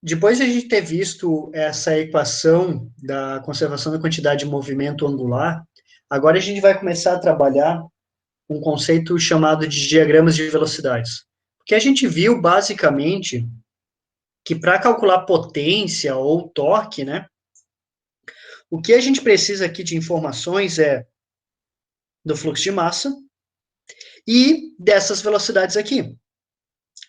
Depois de a gente ter visto essa equação da conservação da quantidade de movimento angular, agora a gente vai começar a trabalhar um conceito chamado de diagramas de velocidades. Porque a gente viu, basicamente, que para calcular potência ou torque, né, o que a gente precisa aqui de informações é do fluxo de massa e dessas velocidades aqui.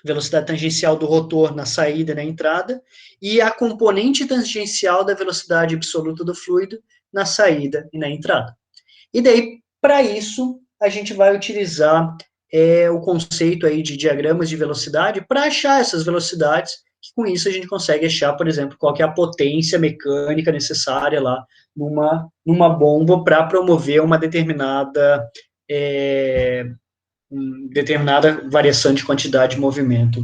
Velocidade tangencial do rotor na saída e na entrada, e a componente tangencial da velocidade absoluta do fluido na saída e na entrada. E daí, para isso, a gente vai utilizar o conceito aí de diagramas de velocidade para achar essas velocidades, que com isso a gente consegue achar, por exemplo, qual que é a potência mecânica necessária lá numa bomba para promover uma determinada variação de quantidade de movimento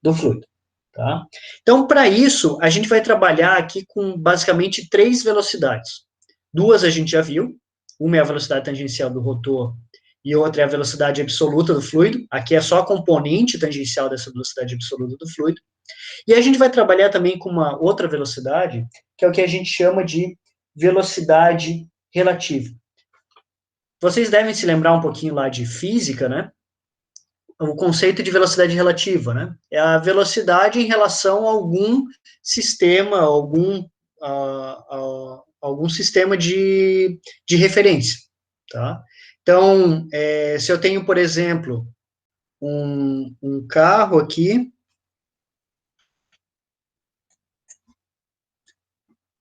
do fluido. Tá? Então, para isso, a gente vai trabalhar aqui com basicamente três velocidades. Duas a gente já viu, uma é a velocidade tangencial do rotor e outra é a velocidade absoluta do fluido. Aqui é só a componente tangencial dessa velocidade absoluta do fluido. E a gente vai trabalhar também com uma outra velocidade, que é o que a gente chama de velocidade relativa. Vocês devem se lembrar um pouquinho lá de física, né? O conceito de velocidade relativa, né? É a velocidade em relação a algum sistema, algum sistema de referência, tá? Então, se eu tenho, por exemplo, um carro aqui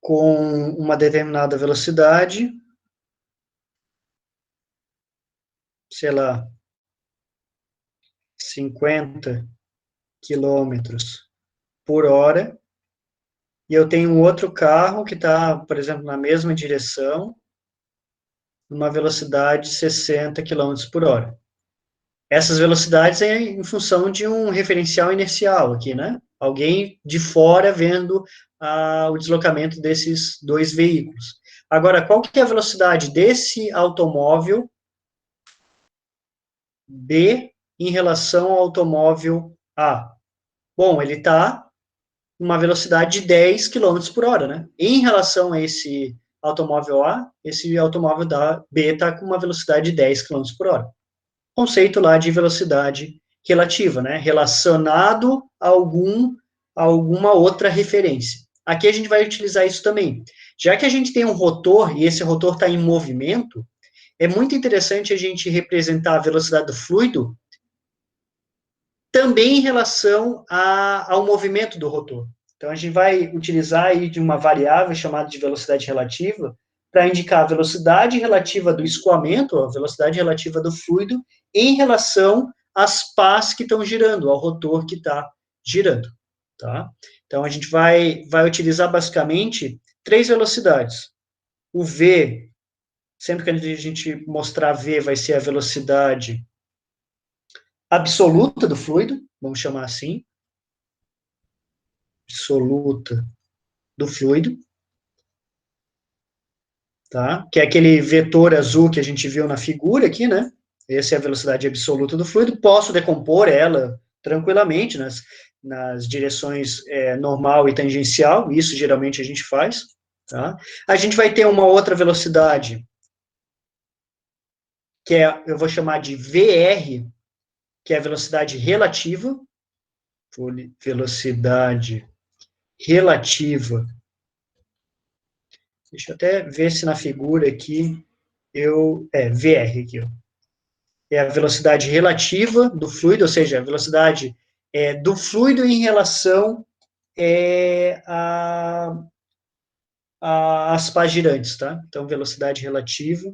com uma determinada velocidade, sei lá, 50 quilômetros por hora, e eu tenho um outro carro que está, por exemplo, na mesma direção, numa velocidade de 60 quilômetros por hora. Essas velocidades é em função de um referencial inercial aqui, né? Alguém de fora vendo o deslocamento desses dois veículos. Agora, qual que é a velocidade desse automóvel B em relação ao automóvel A? Bom, ele está uma velocidade de 10 quilômetros por hora, né? Em relação a esse automóvel A, esse automóvel da B está com uma velocidade de 10 quilômetros por hora. Conceito lá de velocidade relativa, né? Relacionado a alguma outra referência. Aqui a gente vai utilizar isso também. Já que a gente tem um rotor, e esse rotor está em movimento, é muito interessante a gente representar a velocidade do fluido também em relação ao movimento do rotor. Então, a gente vai utilizar aí de uma variável chamada de velocidade relativa para indicar a velocidade relativa do escoamento, a velocidade relativa do fluido, em relação às pás que estão girando, ao rotor que está girando, tá? Então, a gente vai utilizar basicamente três velocidades. O V, sempre que a gente mostrar V, vai ser a velocidade absoluta do fluido, vamos chamar assim, absoluta do fluido, tá? Que é aquele vetor azul que a gente viu na figura aqui, né? Essa é a velocidade absoluta do fluido. Posso decompor ela tranquilamente nas direções normal e tangencial, isso geralmente a gente faz, tá? A gente vai ter uma outra velocidade, que eu vou chamar de VR, que é a velocidade relativa, velocidade relativa. Deixa eu até ver se na figura aqui VR aqui, ó. É a velocidade relativa do fluido, ou seja, a velocidade do fluido em relação às pás girantes, tá? Então, velocidade relativa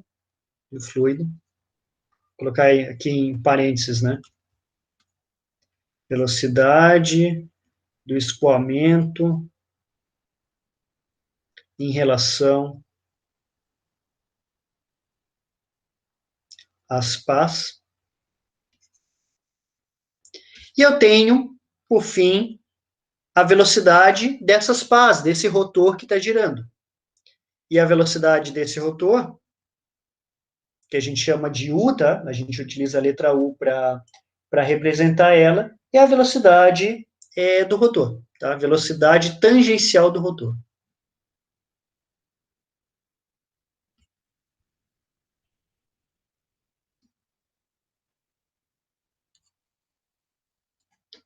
do fluido. Vou colocar aqui em parênteses, né? Velocidade do escoamento em relação às pás. E eu tenho, por fim, a velocidade dessas pás, desse rotor que está girando. E a velocidade desse rotor, que a gente chama de U, tá? A gente utiliza a letra U para representar ela, é a velocidade do rotor. tá? Velocidade tangencial do rotor.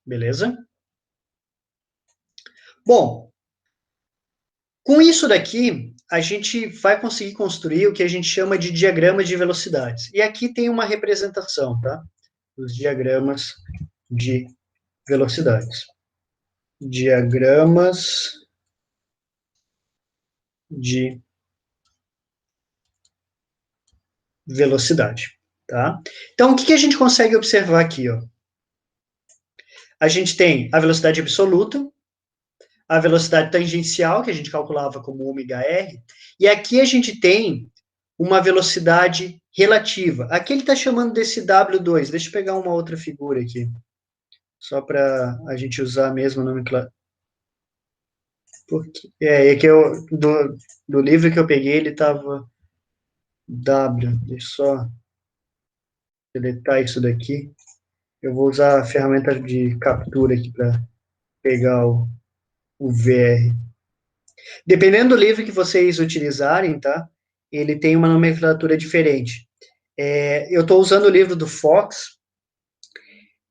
Beleza? Bom, com isso daqui, a gente vai conseguir construir o que a gente chama de diagrama de velocidades. E aqui tem uma representação, tá? Os diagramas de velocidades. Diagramas de velocidade, tá? Então, o que a gente consegue observar aqui, ó? A gente tem a velocidade absoluta, a velocidade tangencial, que a gente calculava como ômega-r, e aqui a gente tem uma velocidade relativa. Aqui ele está chamando desse W2. Deixa eu pegar uma outra figura aqui, só para a gente usar a mesma nomenclatura. É que do livro que eu peguei, ele estava W. Deixa eu só deletar isso daqui. Eu vou usar a ferramenta de captura aqui para pegar o VR. Dependendo do livro que vocês utilizarem, tá? Ele tem uma nomenclatura diferente. Eu estou usando o livro do Fox.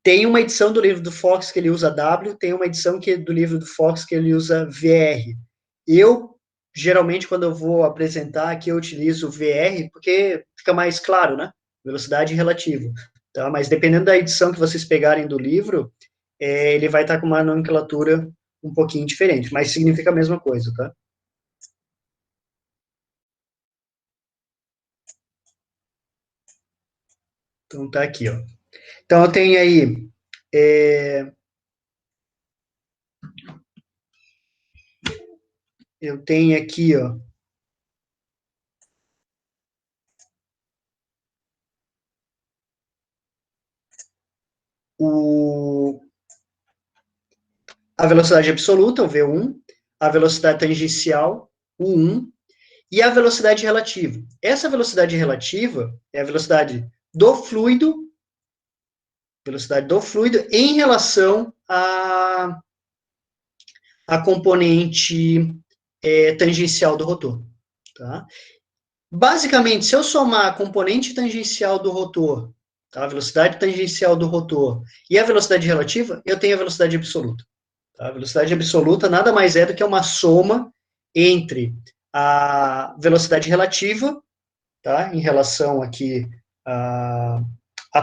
Tem uma edição do livro do Fox que ele usa W, tem uma edição do livro do Fox que ele usa VR. Eu, geralmente, quando eu vou apresentar aqui, eu utilizo VR, porque fica mais claro, né? Velocidade relativa. Tá? Mas dependendo da edição que vocês pegarem do livro, ele vai estar com uma nomenclatura um pouquinho diferente, mas significa a mesma coisa, tá? Então tá aqui, ó. Então eu tenho aí eu tenho aqui, ó, a velocidade absoluta, o V1, a velocidade tangencial, o 1, e a velocidade relativa. Essa velocidade relativa é a velocidade do fluido em relação à componente tangencial do rotor. Tá? Basicamente, se eu somar a componente tangencial do rotor, tá? A velocidade tangencial do rotor e a velocidade relativa, eu tenho a velocidade absoluta. Tá? A velocidade absoluta nada mais é do que uma soma entre a velocidade relativa, tá? Em relação aqui a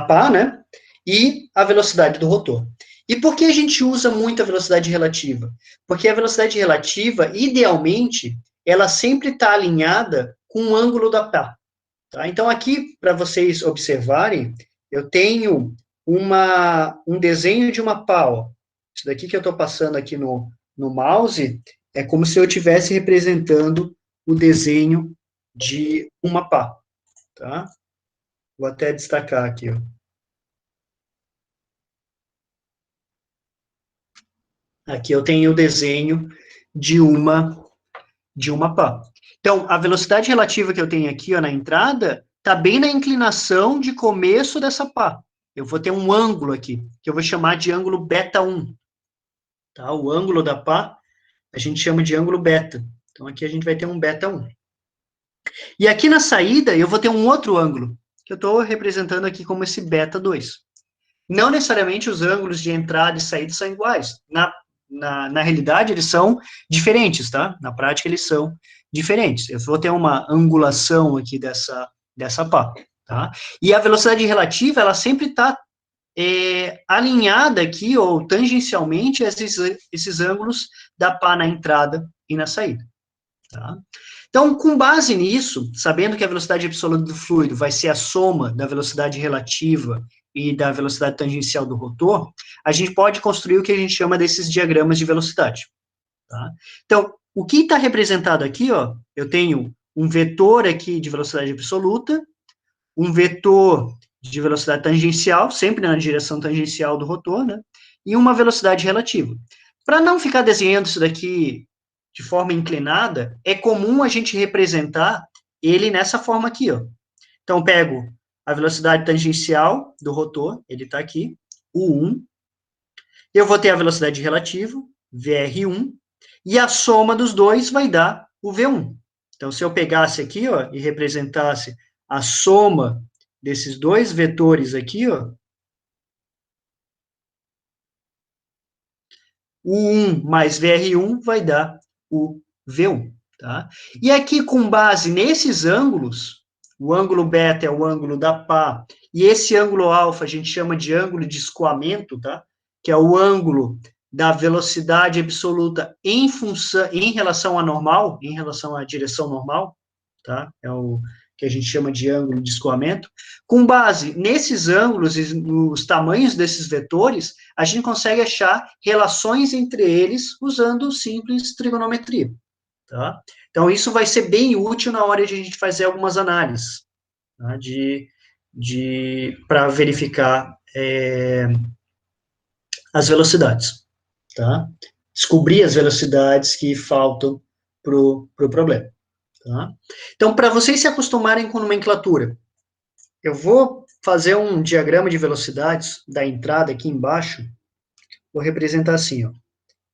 pá, né? E a velocidade do rotor. E por que a gente usa muito a velocidade relativa? Porque a velocidade relativa, idealmente, ela sempre está alinhada com o ângulo da pá. Tá? Então, aqui, para vocês observarem, eu tenho um desenho de uma pá. Ó. Isso daqui que eu estou passando aqui no mouse é como se eu estivesse representando o desenho de uma pá. Tá? Vou até destacar aqui. Ó. Aqui eu tenho o desenho de uma pá. Então, a velocidade relativa que eu tenho aqui ó, na entrada está bem na inclinação de começo dessa pá. Eu vou ter um ângulo aqui, que eu vou chamar de ângulo beta 1. Tá? O ângulo da pá a gente chama de ângulo beta. Então, aqui a gente vai ter um beta 1. E aqui na saída eu vou ter um outro ângulo, que eu estou representando aqui como esse beta 2. Não necessariamente os ângulos de entrada e saída são iguais. Na realidade, eles são diferentes, tá? Na prática, eles são diferentes. Eu vou ter uma angulação aqui dessa pá, tá? E a velocidade relativa, ela sempre está alinhada aqui, ou tangencialmente, a esses ângulos da pá na entrada e na saída, tá? Então, com base nisso, sabendo que a velocidade absoluta do fluido vai ser a soma da velocidade relativa e da velocidade tangencial do rotor, a gente pode construir o que a gente chama desses diagramas de velocidade. Tá? Então, o que está representado aqui, ó, eu tenho um vetor aqui de velocidade absoluta, um vetor de velocidade tangencial, sempre na direção tangencial do rotor, né? E uma velocidade relativa. Para não ficar desenhando isso daqui de forma inclinada, é comum a gente representar ele nessa forma aqui, ó. Então, pego a velocidade tangencial do rotor, ele está aqui, U1. Eu vou ter a velocidade relativa, VR1, e a soma dos dois vai dar o V1. Então, se eu pegasse aqui, ó, e representasse a soma desses dois vetores aqui, ó, o 1 mais VR1 vai dar o V1, tá? E aqui, com base nesses ângulos, o ângulo beta é o ângulo da pá, e esse ângulo alfa a gente chama de ângulo de escoamento, tá? Que é o ângulo da velocidade absoluta em função, em relação à normal, em relação à direção normal, tá? É o que a gente chama de ângulo de escoamento. Com base nesses ângulos e nos tamanhos desses vetores, a gente consegue achar relações entre eles usando simples trigonometria, tá? Então, isso vai ser bem útil na hora de a gente fazer algumas análises, tá? Para verificar as velocidades, tá? Descobrir as velocidades que faltam para o pro problema, tá? Então, para vocês se acostumarem com nomenclatura, eu vou fazer um diagrama de velocidades da entrada aqui embaixo, vou representar assim, ó.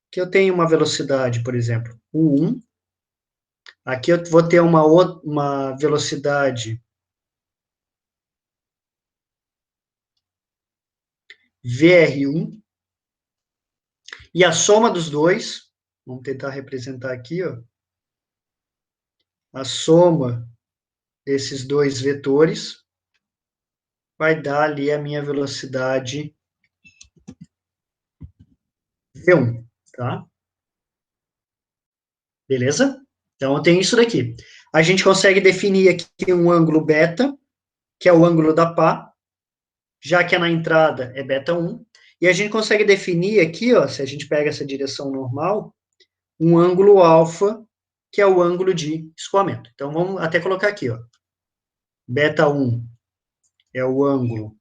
Aqui eu tenho uma velocidade, por exemplo, U1, aqui eu vou ter uma velocidade VR1, e a soma dos dois, vamos tentar representar aqui, ó, a soma desses dois vetores vai dar ali a minha velocidade V1, tá? Beleza? Então, eu tenho isso daqui. A gente consegue definir aqui um ângulo beta, que é o ângulo da pá, já que na entrada é beta 1, e a gente consegue definir aqui, ó, se a gente pega essa direção normal, um ângulo alfa, que é o ângulo de escoamento. Então, vamos até colocar aqui, ó. Beta 1 é o ângulo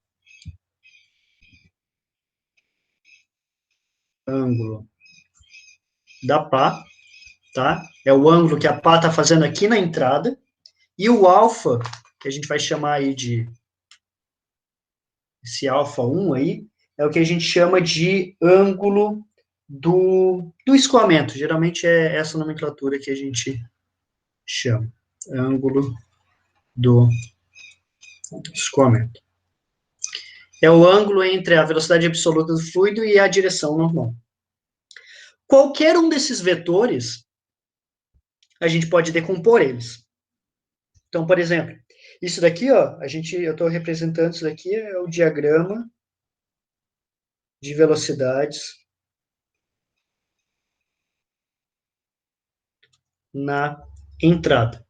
da pá, tá? É o ângulo que a pá está fazendo aqui na entrada, e o alfa, que a gente vai chamar aí de esse alfa 1 aí, é o que a gente chama de ângulo do escoamento. Geralmente é essa nomenclatura que a gente chama. Ângulo do escoamento. É o ângulo entre a velocidade absoluta do fluido e a direção normal. Qualquer um desses vetores, a gente pode decompor eles. Então, por exemplo, isso daqui, ó, eu estou representando isso daqui, é o diagrama de velocidades na entrada.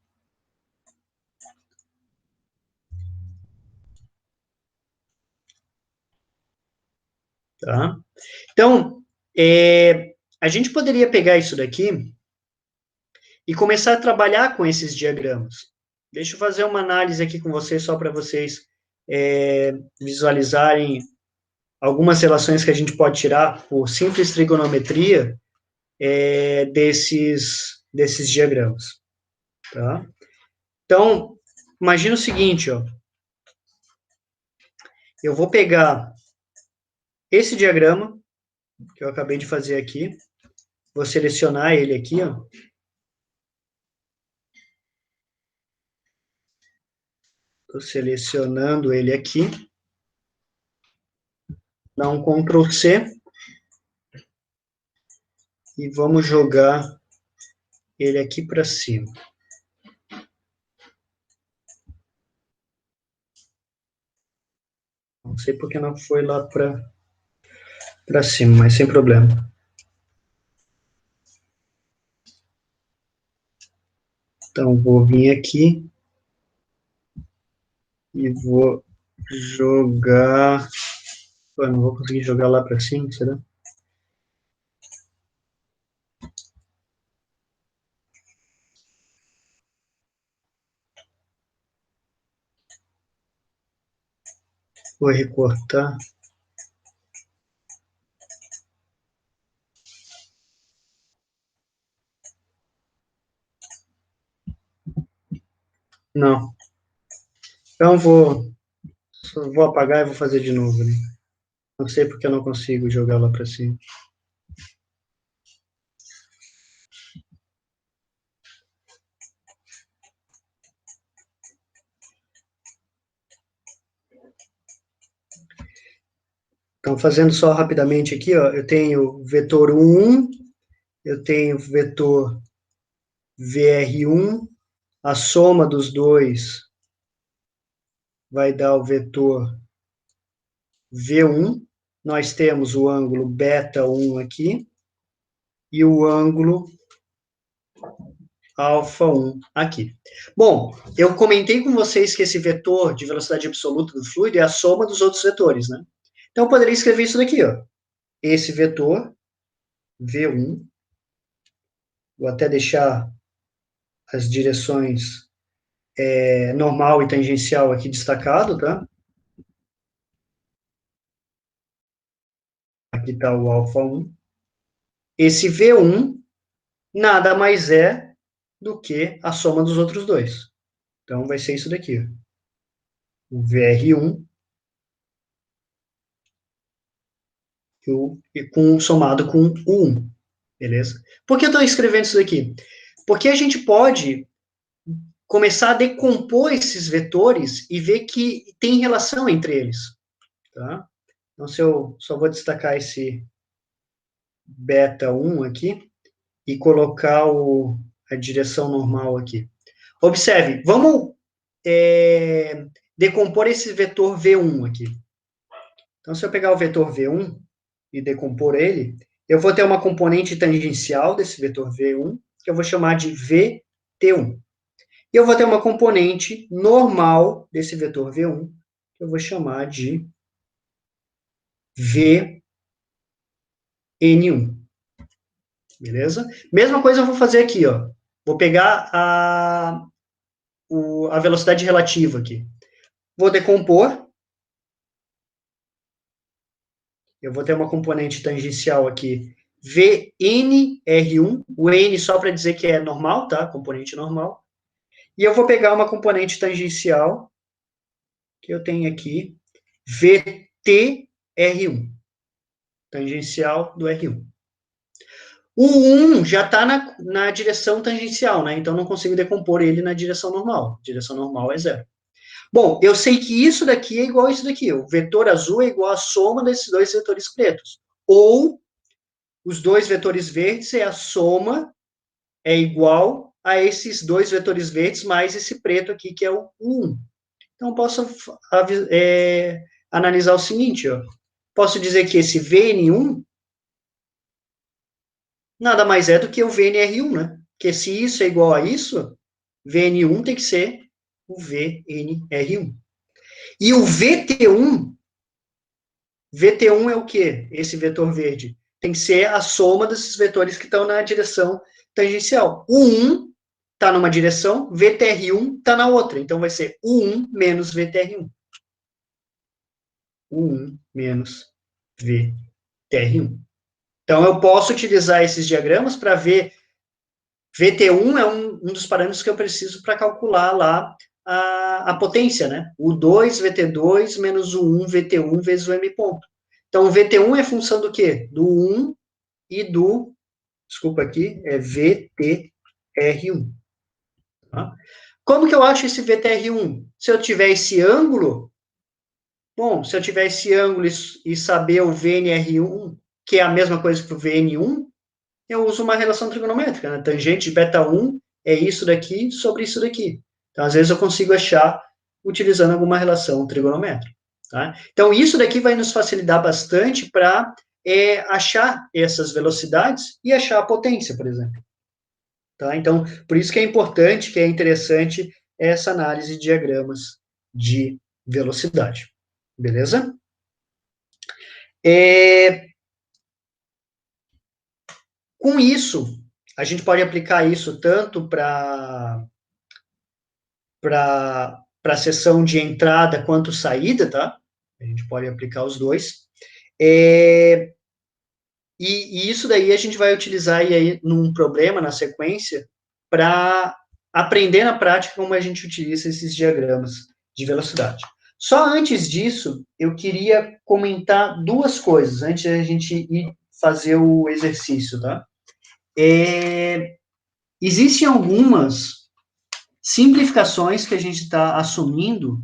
Tá? Então, a gente poderia pegar isso daqui e começar a trabalhar com esses diagramas. Deixa eu fazer uma análise aqui com vocês, só para vocês visualizarem algumas relações que a gente pode tirar por simples trigonometria desses diagramas. Tá? Então, imagina o seguinte, ó. Eu vou pegar esse diagrama que eu acabei de fazer aqui, vou selecionar ele aqui, ó. Estou selecionando ele aqui. Dá um Ctrl C. E vamos jogar ele aqui para cima. Não sei porque não foi lá para cima, mas sem problema. Então, vou vir aqui e vou jogar... Pô, não vou conseguir jogar lá para cima, será? Vou recortar. Não. Então, vou apagar e vou fazer de novo, né? Não sei porque eu não consigo jogar lá para cima. Então, fazendo só rapidamente aqui, ó, eu tenho vetor 1, eu tenho vetor VR1, a soma dos dois vai dar o vetor V1, nós temos o ângulo beta1 aqui, e o ângulo alfa1 aqui. Bom, eu comentei com vocês que esse vetor de velocidade absoluta do fluido é a soma dos outros vetores, né? Então, eu poderia escrever isso daqui, ó. Esse vetor, V1, vou até deixar as direções normal e tangencial aqui destacado, tá? Aqui está o alfa1. Esse V1 nada mais é do que a soma dos outros dois. Então, vai ser isso daqui, ó. O VR1 somado com o 1, beleza? Por que eu estou escrevendo isso daqui? Porque a gente pode começar a decompor esses vetores e ver que tem relação entre eles, tá? Então, se eu só vou destacar esse beta 1 aqui e colocar a direção normal aqui. Observe, vamos decompor esse vetor V1 aqui. Então, se eu pegar o vetor V1 e decompor ele, eu vou ter uma componente tangencial desse vetor V1, que eu vou chamar de VT1. E eu vou ter uma componente normal desse vetor V1, que eu vou chamar de VN1. Beleza? Mesma coisa eu vou fazer aqui, ó. Vou pegar a velocidade relativa aqui. Vou decompor. Eu vou ter uma componente tangencial aqui, VNR1. O N só para dizer que é normal, tá? Componente normal. E eu vou pegar uma componente tangencial, que eu tenho aqui, VTR1. Tangencial do R1. O 1 já está na direção tangencial, né? Então, não consigo decompor ele na direção normal. Direção normal é 0. Bom, eu sei que isso daqui é igual a isso daqui. O vetor azul é igual à soma desses dois vetores pretos. Ou, os dois vetores verdes é a soma, é igual a esses dois vetores verdes mais esse preto aqui, que é o 1. Então, eu posso analisar o seguinte, ó. Posso dizer que esse VN1 nada mais é do que o VNR1, né? Porque se isso é igual a isso, VN1 tem que ser o VNR1. E o VT1 é o quê? Esse vetor verde. Tem que ser a soma desses vetores que estão na direção tangencial. O 1 está numa direção, VTR1 está na outra. Então, vai ser o 1 menos VTR1. O 1 menos VTR1. Então, eu posso utilizar esses diagramas para ver. VT1 é um dos parâmetros que eu preciso para calcular lá a potência, né? O 2 VT2 menos o 1 VT1 vezes o M ponto. Então, o VT1 é função do quê? Do 1 e do, desculpa aqui, é VTR1. Tá? Como que eu acho esse VTR1? Se eu tiver esse ângulo, bom, se eu tiver esse ângulo e saber o VNR1, que é a mesma coisa que o VN1, eu uso uma relação trigonométrica, né? Tangente de beta 1 é isso daqui sobre isso daqui. Então, às vezes, eu consigo achar utilizando alguma relação trigonométrica. Tá? Então, isso daqui vai nos facilitar bastante para achar essas velocidades e achar a potência, por exemplo. Tá? Então, por isso que é importante, que é interessante essa análise de diagramas de velocidade. Beleza? Com isso, a gente pode aplicar isso tanto para a seção de entrada quanto saída, tá? A gente pode aplicar os dois. E isso daí a gente vai utilizar aí num problema, na sequência, para aprender na prática como a gente utiliza esses diagramas de velocidade. Só antes disso, eu queria comentar duas coisas, antes da gente ir fazer o exercício, tá? Existem algumas simplificações que a gente está assumindo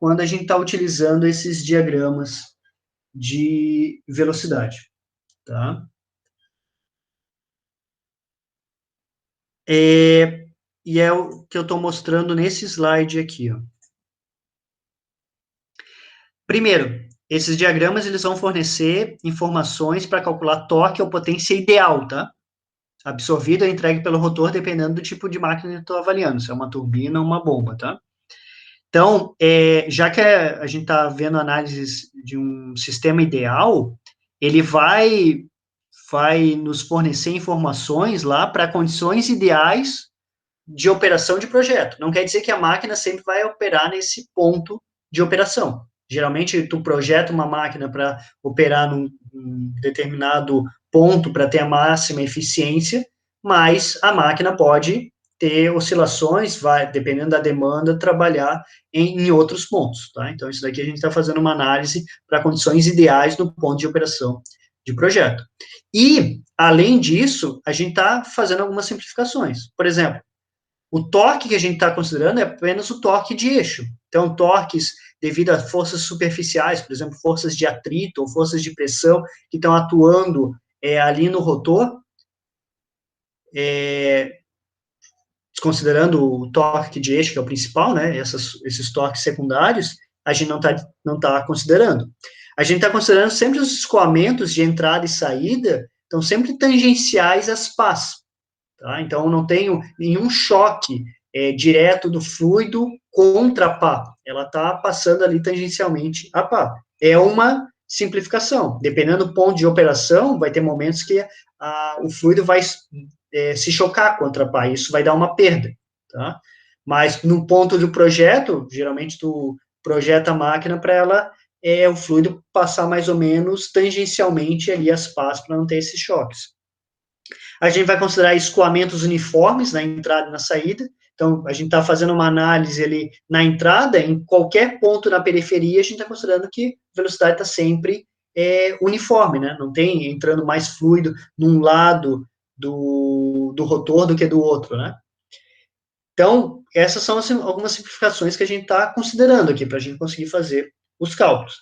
quando a gente está utilizando esses diagramas de velocidade, tá? E é o que eu estou mostrando nesse slide aqui, ó. Primeiro, esses diagramas eles vão fornecer informações para calcular torque ou potência ideal, tá? Absorvida ou entregue pelo rotor, dependendo do tipo de máquina que eu estou avaliando, se é uma turbina ou uma bomba, tá? Então, já que a gente está vendo análises de um sistema ideal, ele vai nos fornecer informações lá para condições ideais de operação de projeto. Não quer dizer que a máquina sempre vai operar nesse ponto de operação. Geralmente, tu projeta uma máquina para operar num determinado ponto para ter a máxima eficiência, mas a máquina pode ter oscilações, vai, dependendo da demanda, trabalhar em outros pontos, tá? Então, isso daqui a gente está fazendo uma análise para condições ideais no ponto de operação de projeto. E, além disso, a gente está fazendo algumas simplificações. Por exemplo, o torque que a gente está considerando é apenas o torque de eixo. Então, torques devido a forças superficiais, por exemplo, forças de atrito ou forças de pressão que estão atuando ali no rotor, considerando o torque de eixo, que é o principal, né, esses torques secundários, a gente não tá considerando. A gente está considerando sempre os escoamentos de entrada e saída, estão sempre tangenciais às pás. Tá? Então, não tenho nenhum choque direto do fluido contra a pá. Ela está passando ali tangencialmente a pá. É uma simplificação. Dependendo do ponto de operação, vai ter momentos que o fluido vai se chocar contra a pá. Isso vai dar uma perda. Tá? Mas no ponto do projeto, geralmente tu projeta a máquina para ela o fluido passar mais ou menos tangencialmente ali as pás para não ter esses choques. A gente vai considerar escoamentos uniformes na entrada e na saída. Então, a gente está fazendo uma análise ali na entrada, em qualquer ponto na periferia, a gente está considerando que a velocidade está sempre uniforme, né? Não tem entrando mais fluido num lado do rotor do que do outro, né? Então, essas são algumas simplificações que a gente está considerando aqui, para a gente conseguir fazer os cálculos.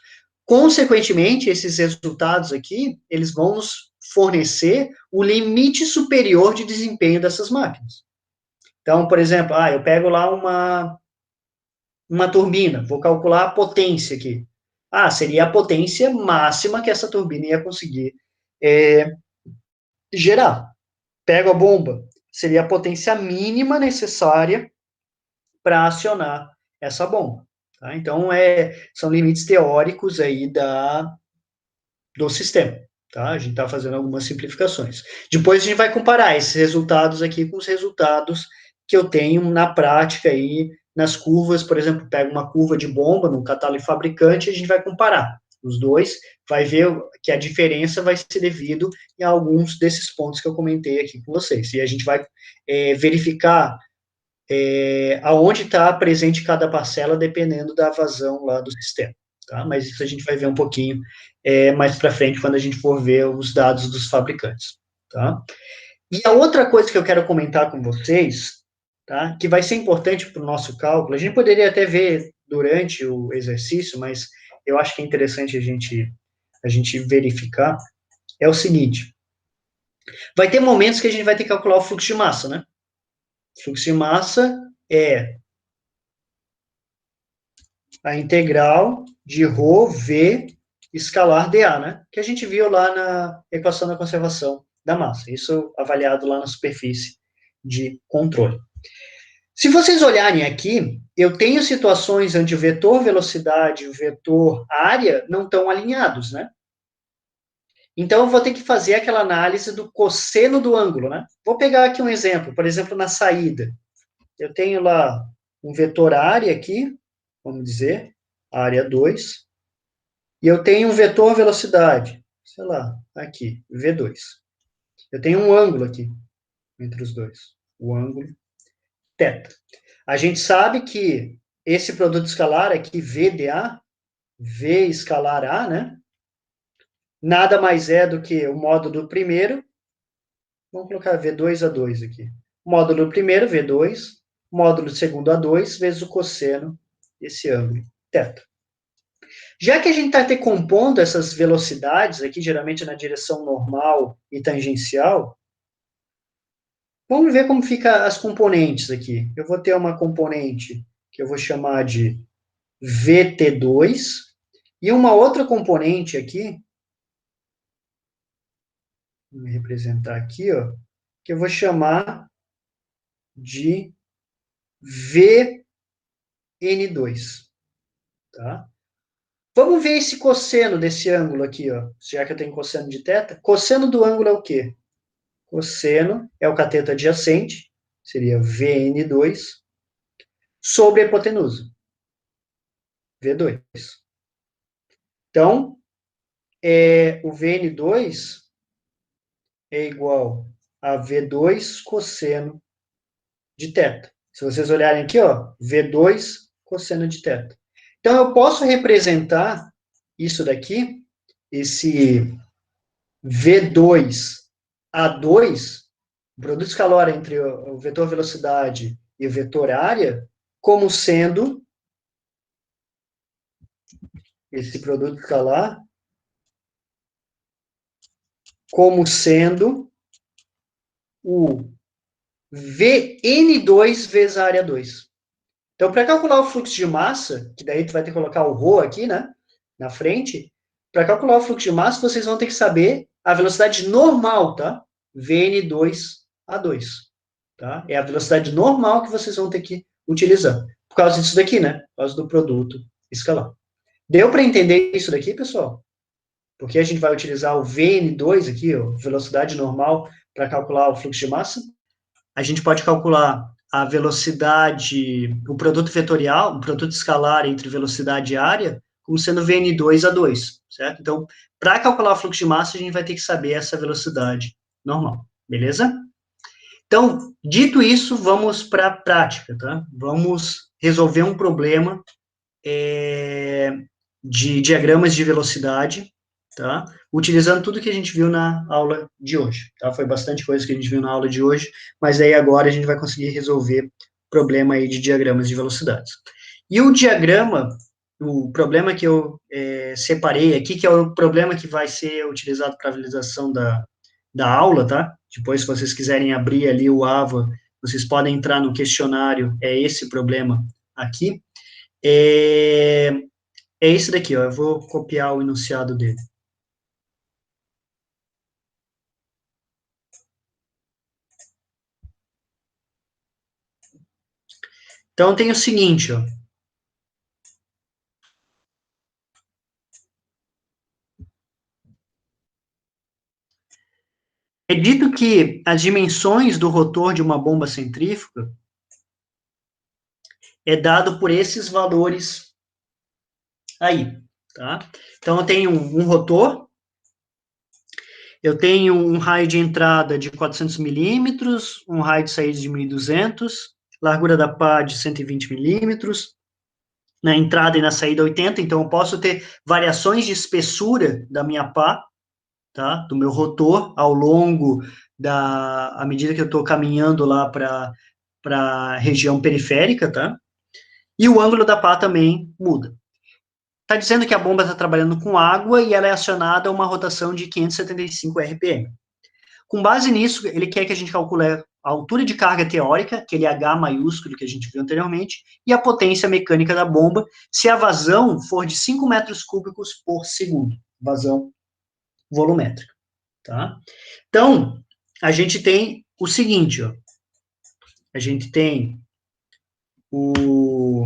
Consequentemente, esses resultados aqui, eles vão nos fornecer o limite superior de desempenho dessas máquinas. Então, por exemplo, eu pego lá uma turbina, vou calcular a potência aqui. Seria a potência máxima que essa turbina ia conseguir gerar. Pego a bomba, seria a potência mínima necessária para acionar essa bomba. Tá? Então, são limites teóricos aí do sistema. Tá? A gente está fazendo algumas simplificações. Depois a gente vai comparar esses resultados aqui com os resultados que eu tenho na prática aí, nas curvas, por exemplo, pega uma curva de bomba no catálogo fabricante e a gente vai comparar os dois, vai ver que a diferença vai ser devido a alguns desses pontos que eu comentei aqui com vocês. E a gente vai verificar aonde está presente cada parcela, dependendo da vazão lá do sistema. Tá? Mas isso a gente vai ver um pouquinho mais para frente, quando a gente for ver os dados dos fabricantes. Tá? E a outra coisa que eu quero comentar com vocês, tá? Que vai ser importante para o nosso cálculo, a gente poderia até ver durante o exercício, mas eu acho que é interessante a gente verificar, é o seguinte, vai ter momentos que a gente vai ter que calcular o fluxo de massa, né? O fluxo de massa é a integral de ρ v escalar dA, né? Que a gente viu lá na equação da conservação da massa. Isso avaliado lá na superfície de controle. Se vocês olharem aqui, eu tenho situações onde o vetor velocidade e o vetor área não estão alinhados, né? Então, eu vou ter que fazer aquela análise do cosseno do ângulo, né? Vou pegar aqui um exemplo, por exemplo, na saída. Eu tenho lá um vetor área aqui, vamos dizer, área 2, e eu tenho um vetor velocidade, sei lá, aqui, V2. Eu tenho um ângulo aqui entre os dois, o ângulo θ. A gente sabe que esse produto escalar aqui, VDA, V escalar A, né? Nada mais é do que o módulo primeiro, vamos colocar V2 A2 aqui. Módulo primeiro, V2, módulo segundo A2, vezes o cosseno desse ângulo, θ. Já que a gente está decompondo essas velocidades aqui, geralmente na direção normal e tangencial, vamos ver como fica as componentes aqui. Eu vou ter uma componente que eu vou chamar de VT2, e uma outra componente aqui, vou representar aqui, ó, que eu vou chamar de VN2, tá? Vamos ver esse cosseno desse ângulo aqui, ó, já que eu tenho cosseno de θ. Cosseno do ângulo é o quê? Cosseno é o cateto adjacente, seria VN2, sobre a hipotenusa, V2. Então, o VN2 é igual a V2 cosseno de θ. Se vocês olharem aqui, ó, V2 cosseno de θ. Então, eu posso representar isso daqui, esse V2A2, o produto escalar entre o vetor velocidade e o vetor área, como sendo esse produto escalar, como sendo o Vn2 vezes a área 2. Então, para calcular o fluxo de massa, que daí tu vai ter que colocar o ρ aqui, né, na frente, para calcular o fluxo de massa, vocês vão ter que saber a velocidade normal, tá? Vn2A2, tá? É a velocidade normal que vocês vão ter que utilizar. Por causa disso daqui, né? Por causa do produto escalar. Deu para entender isso daqui, pessoal? Porque a gente vai utilizar o Vn2 aqui, ó, velocidade normal, para calcular o fluxo de massa. A gente pode calcular a velocidade, o produto vetorial, o produto escalar entre velocidade e área, como sendo Vn2A2, certo? Então, para calcular o fluxo de massa, a gente vai ter que saber essa velocidade normal, beleza? Então, dito isso, vamos para a prática, tá? Vamos resolver um problema de diagramas de velocidade, tá? Utilizando tudo que a gente viu na aula de hoje, tá? Foi bastante coisa que a gente viu na aula de hoje, mas aí agora a gente vai conseguir resolver o problema aí de diagramas de velocidades. E o diagrama, o problema que eu separei aqui, que é o problema que vai ser utilizado para a visualização da aula, tá? Depois, se vocês quiserem abrir ali o AVA, vocês podem entrar no questionário, é esse problema aqui. É esse daqui, ó. Eu vou copiar o enunciado dele. Então, tem o seguinte, ó. É dito que as dimensões do rotor de uma bomba centrífuga é dado por esses valores aí, tá? Então, eu tenho um rotor, eu tenho um raio de entrada de 400 milímetros, um raio de saída de 1.200, largura da pá de 120 milímetros, na entrada e na saída 80, então eu posso ter variações de espessura da minha pá, tá? Do meu rotor ao longo à medida que eu estou caminhando lá para a região periférica, tá? E o ângulo da pá também muda. Está dizendo que a bomba está trabalhando com água e ela é acionada a uma rotação de 575 RPM. Com base nisso, ele quer que a gente calcule a altura de carga teórica, aquele H maiúsculo que a gente viu anteriormente, e a potência mecânica da bomba, se a vazão for de 5 metros cúbicos por segundo, vazão volumétrica, tá? Então, a gente tem o seguinte, ó, a gente tem o,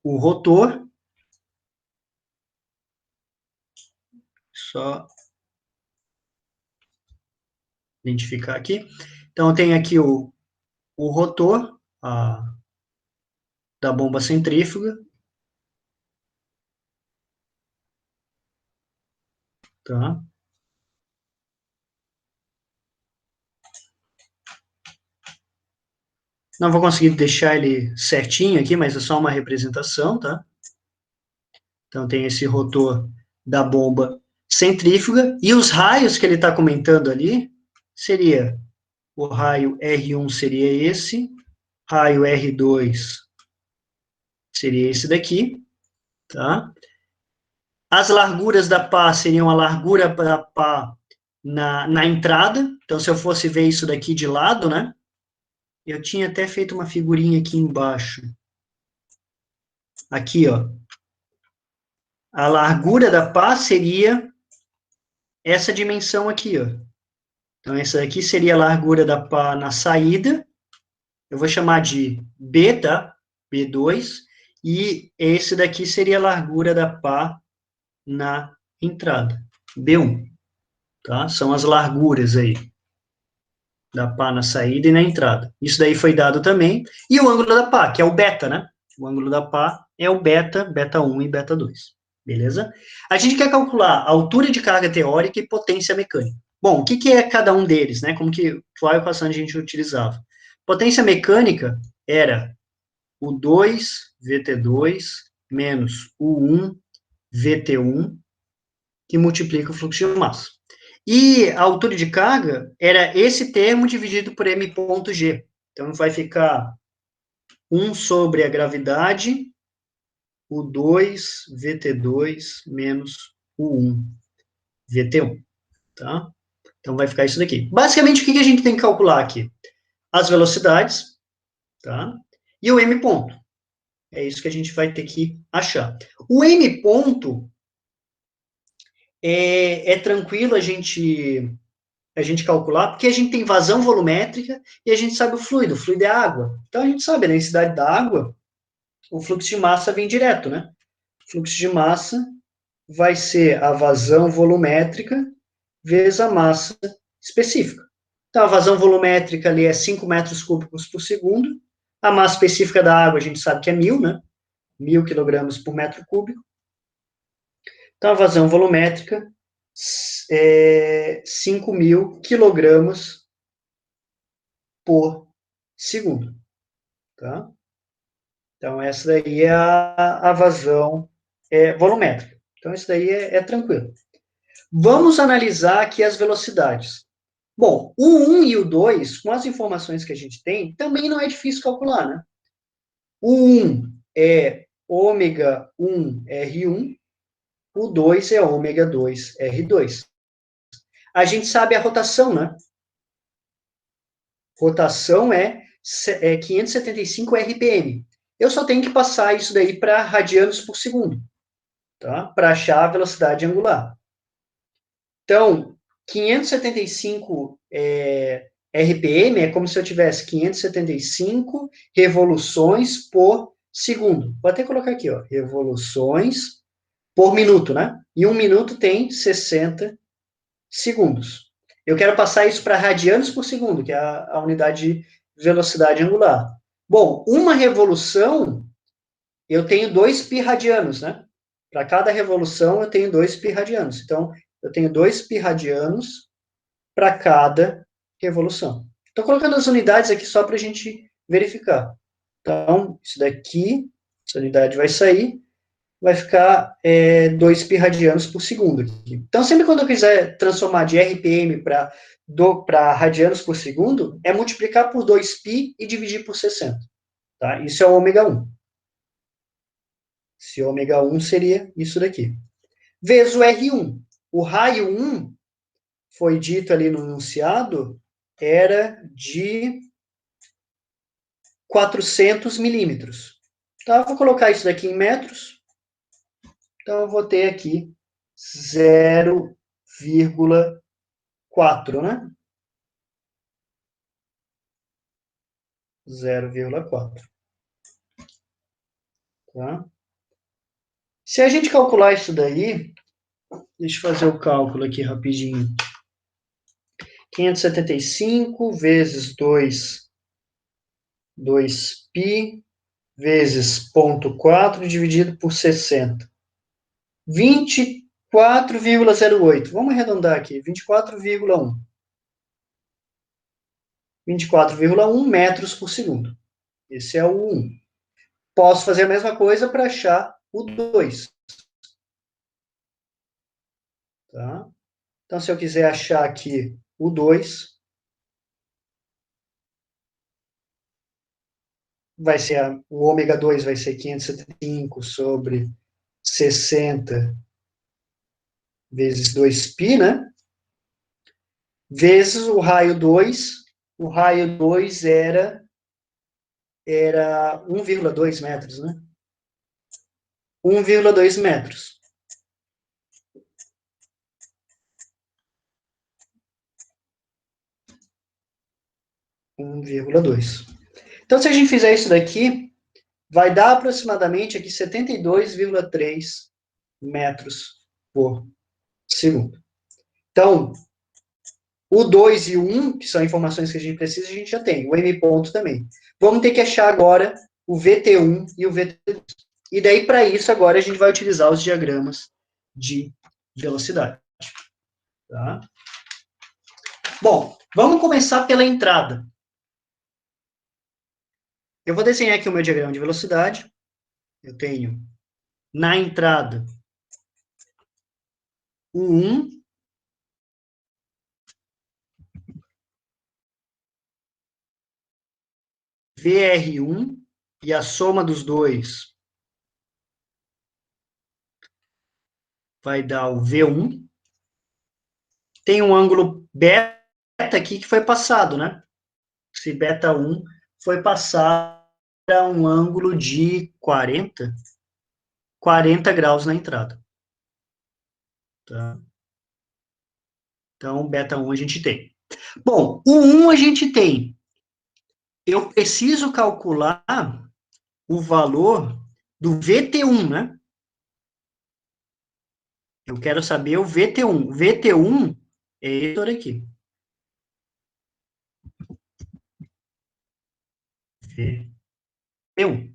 o rotor, só identificar aqui. Então, tem aqui o rotor da bomba centrífuga, tá? Não vou conseguir deixar ele certinho aqui, mas é só uma representação, tá? Então, tem esse rotor da bomba centrífuga, e os raios que ele está comentando ali, seria, o raio R1 seria esse, raio R2 seria esse daqui, tá? As larguras da pá seriam a largura da pá na entrada. Então, se eu fosse ver isso daqui de lado, né? Eu tinha até feito uma figurinha aqui embaixo. Aqui, ó. A largura da pá seria essa dimensão aqui, ó. Então, essa aqui seria a largura da pá na saída. Eu vou chamar de B, tá? B2. E esse daqui seria a largura da pá na entrada. B1, tá? São as larguras aí da pá na saída e na entrada. Isso daí foi dado também. E o ângulo da pá, que é o beta, né? O ângulo da pá é o beta, beta 1 e beta 2. Beleza? A gente quer calcular a altura de carga teórica e potência mecânica. Bom, o que, que é cada um deles, né? Como que qual equação a gente utilizava? Potência mecânica era o 2 VT2 menos o 1 VT1 que multiplica o fluxo de massa. E a altura de carga era esse termo dividido por m ponto g. Então, vai ficar 1 sobre a gravidade, o 2 VT2 menos o 1 VT1, tá? Então, vai ficar isso daqui. Basicamente, o que a gente tem que calcular aqui? As velocidades, tá? E o m ponto. É isso que a gente vai ter que achar. O m ponto é tranquilo a gente calcular, porque a gente tem vazão volumétrica e a gente sabe o fluido é água. Então a gente sabe a densidade da água, o fluxo de massa vem direto, né? O fluxo de massa vai ser a vazão volumétrica vezes a massa específica. Então a vazão volumétrica ali é 5 metros cúbicos por segundo, a massa específica da água a gente sabe que é 1.000, né? 1.000 quilogramas por metro cúbico. Então a vazão volumétrica é 5.000 quilogramas por segundo, tá? Então, essa daí é a vazão volumétrica. Então, isso daí é tranquilo. Vamos analisar aqui as velocidades. Bom, o 1 e o 2, com as informações que a gente tem, também não é difícil calcular, né? O 1 é ômega 1 R1, o 2 é ômega 2 R2. A gente sabe a rotação, né? Rotação é 575 RPM. Eu só tenho que passar isso daí para radianos por segundo, tá? Para achar a velocidade angular. Então, 575 RPM é como se eu tivesse 575 revoluções por segundo. Vou até colocar aqui, ó, revoluções por minuto, né? E um minuto tem 60 segundos. Eu quero passar isso para radianos por segundo, que é a unidade de velocidade angular. Bom, uma revolução, eu tenho 2 pi radianos, né? Para cada revolução, eu tenho 2 pi radianos. Então, eu tenho 2 pi radianos para cada revolução. Estou colocando as unidades aqui só para a gente verificar. Então, isso daqui, essa unidade vai sair, vai ficar 2 pi radianos por segundo. Aqui. Então, sempre quando eu quiser transformar de RPM para radianos por segundo, é multiplicar por 2 pi e dividir por 60. Tá? Isso é o ômega 1. Se ômega 1 seria isso daqui. Vezes o R1. O raio 1, foi dito ali no enunciado, era de 400 milímetros. Tá? Vou colocar isso daqui em metros. Então, eu vou ter aqui 0,4, né? 0,4. Tá? Se a gente calcular isso daí, deixa eu fazer o cálculo aqui rapidinho. 575 vezes 2π vezes 0,4 dividido por 60. 24,08. Vamos arredondar aqui. 24,1. 24,1 metros por segundo. Esse é o 1. Posso fazer a mesma coisa para achar o 2. Tá? Então, se eu quiser achar aqui o 2, vai ser o ômega 2 vai ser 575 sobre 60 vezes 2π, né? Vezes o raio 2. O raio 2 era 1,2 metros, né? 1,2 metros. Então, se a gente fizer isso daqui, vai dar aproximadamente aqui 72,3 metros por segundo. Então, o 2 e o 1, que são informações que a gente precisa, a gente já tem. O M ponto também. Vamos ter que achar agora o VT1 e o VT2. E daí, para isso, agora a gente vai utilizar os diagramas de velocidade. Tá? Bom, vamos começar pela entrada. Eu vou desenhar aqui o meu diagrama de velocidade. Eu tenho, na entrada, o 1, VR1, e a soma dos dois vai dar o V1. Tem um ângulo beta aqui que foi passado, né? Esse beta 1 foi passado para um ângulo de 40 graus na entrada. Tá? Então, beta 1 a gente tem. Bom, o 1 a gente tem. Eu preciso calcular o valor do VT1, né? Eu quero saber o VT1. O VT1 é esse aqui. VT1.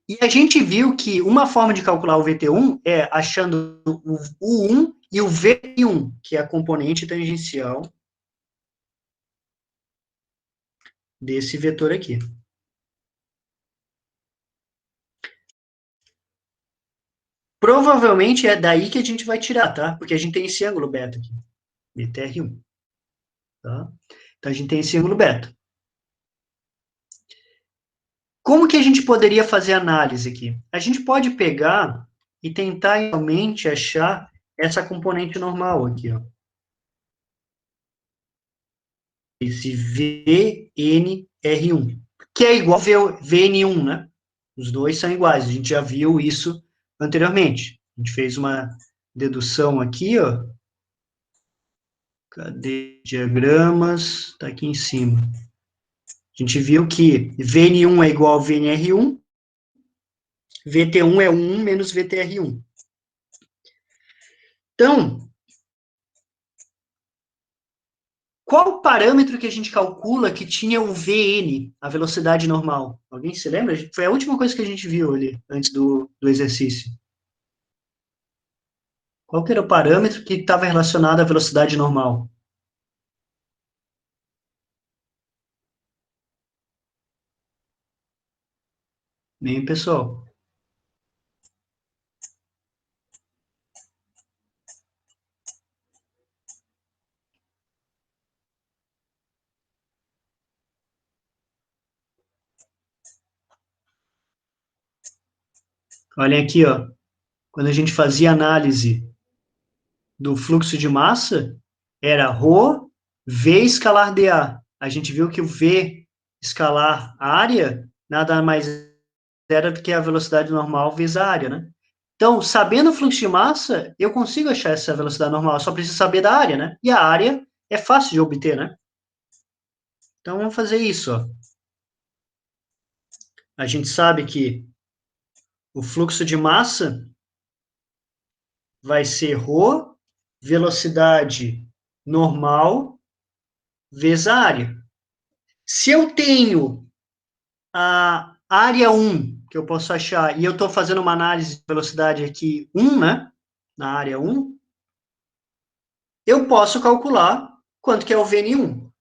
E a gente viu que uma forma de calcular o VT1 é achando o U1 e o V1, que é a componente tangencial desse vetor aqui. Provavelmente é daí que a gente vai tirar, tá? Porque a gente tem esse ângulo beta aqui, BTR1. Tá? Então a gente tem esse ângulo beta. Como que a gente poderia fazer análise aqui? A gente pode pegar e tentar realmente achar essa componente normal aqui, ó. Esse VNR1, que é igual ao VN1, né? Os dois são iguais, a gente já viu isso anteriormente. A gente fez uma dedução aqui, ó. Cadê diagramas? Está aqui em cima. A gente viu que VN1 é igual ao VNR1, VT1 é 1 menos VTR1. Então, qual o parâmetro que a gente calcula que tinha o VN, a velocidade normal? Alguém se lembra? Foi a última coisa que a gente viu ali, antes do exercício. Qual que era o parâmetro que estava relacionado à velocidade normal? Bem, pessoal. Olhem aqui, ó. Quando a gente fazia análise do fluxo de massa, era ρ V escalar dA. A gente viu que o V escalar área nada mais era do que a velocidade normal vezes a área, né? Então, sabendo o fluxo de massa, eu consigo achar essa velocidade normal, só preciso saber da área, né? E a área é fácil de obter, né? Então, vamos fazer isso, ó. A gente sabe que o fluxo de massa vai ser ρ, velocidade normal, vezes a área. Se eu tenho a área 1, que eu posso achar, e eu estou fazendo uma análise de velocidade aqui 1, né? Na área 1, eu posso calcular quanto que é o VN1.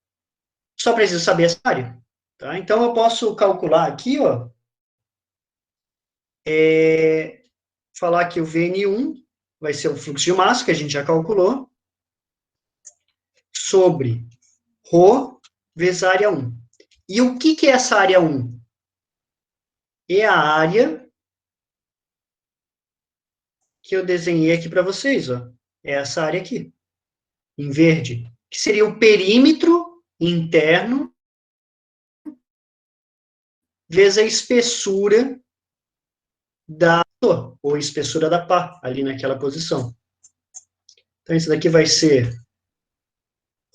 Só preciso saber essa área. Tá? Então, eu posso calcular aqui, ó, falar que o VN1 vai ser o fluxo de massa, que a gente já calculou, sobre ρ vezes a área 1. E o que é essa área 1? É a área que eu desenhei aqui para vocês, ó. É essa área aqui, em verde, que seria o perímetro interno vezes a espessura da ou espessura da pá, ali naquela posição. Então, isso daqui vai ser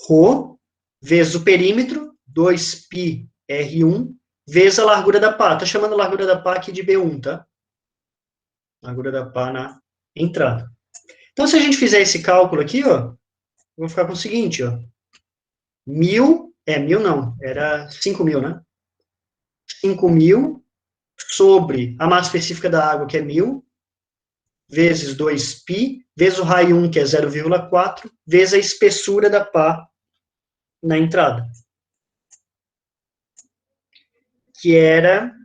Rho vezes o perímetro, 2πr1, vezes a largura da pá. Estou chamando a largura da pá aqui de B1, tá? Largura da pá na entrada. Então, se a gente fizer esse cálculo aqui, ó, eu vou ficar com o seguinte, ó. 1.000 não, era 5.000, né? 5.000 sobre a massa específica da água, que é 1.000, vezes 2π, vezes o raio 1, que é 0,4, vezes a espessura da pá na entrada, que era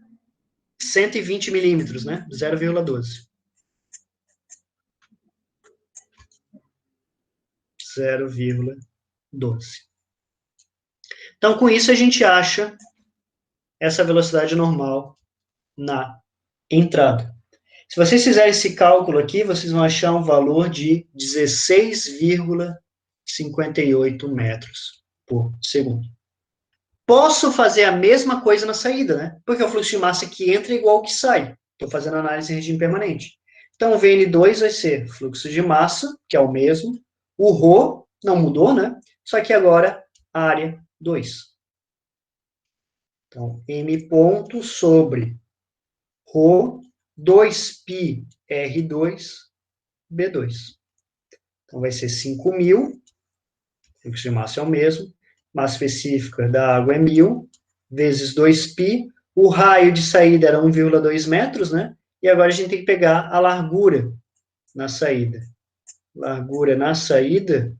120 milímetros, né? 0,12. 0,12. Então, com isso, a gente acha essa velocidade normal na entrada. Se vocês fizerem esse cálculo aqui, vocês vão achar um valor de 16,58 metros por segundo. Posso fazer a mesma coisa na saída, né? Porque o fluxo de massa que entra é igual ao que sai. Estou fazendo análise em regime permanente. Então, o VN2 vai ser fluxo de massa, que é o mesmo. O ρ não mudou, né? Só que agora, área 2. Então, M ponto sobre ρ 2π R2 B2. Então, vai ser 5.000, fluxo de massa é o mesmo, massa específica da água é 1.000, vezes 2π, o raio de saída era 1,2 metros, né? E agora a gente tem que pegar a largura na saída. Largura na saída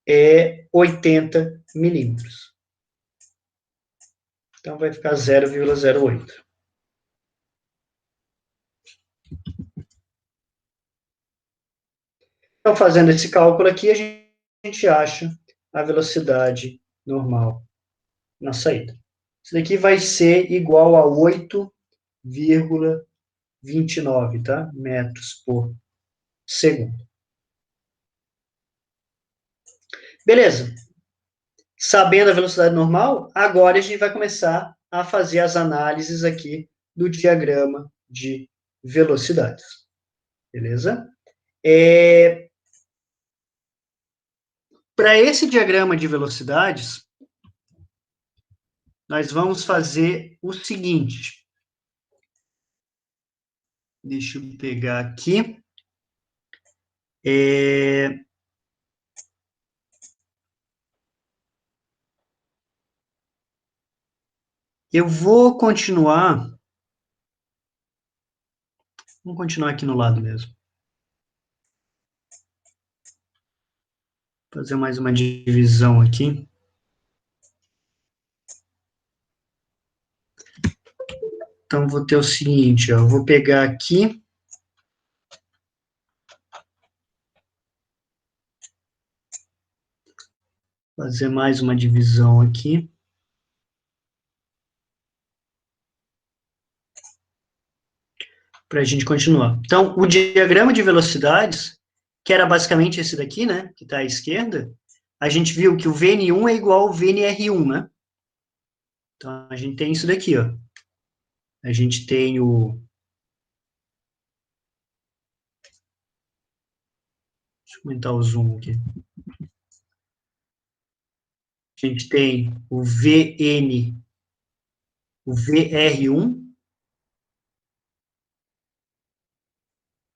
é 80 milímetros. Então, vai ficar 0,08. Então, fazendo esse cálculo aqui, a gente acha a velocidade normal na saída. Isso daqui vai ser igual a 8,29, tá? Metros por segundo. Beleza. Sabendo a velocidade normal, agora a gente vai começar a fazer as análises aqui do diagrama de velocidades. Beleza? Para esse diagrama de velocidades, nós vamos fazer o seguinte. Deixa eu pegar aqui. Eu vou continuar. Vamos continuar aqui no lado mesmo. Fazer mais uma divisão aqui. Então, vou ter o seguinte, ó, eu vou pegar aqui. Fazer mais uma divisão aqui. Para a gente continuar. Então, o diagrama de velocidades, que era basicamente esse daqui, né, que está à esquerda, a gente viu que o VN1 é igual ao VNR1, né? Então, a gente tem isso daqui, ó. A gente tem o... Deixa eu aumentar o zoom aqui. A gente tem o VN, o VR1,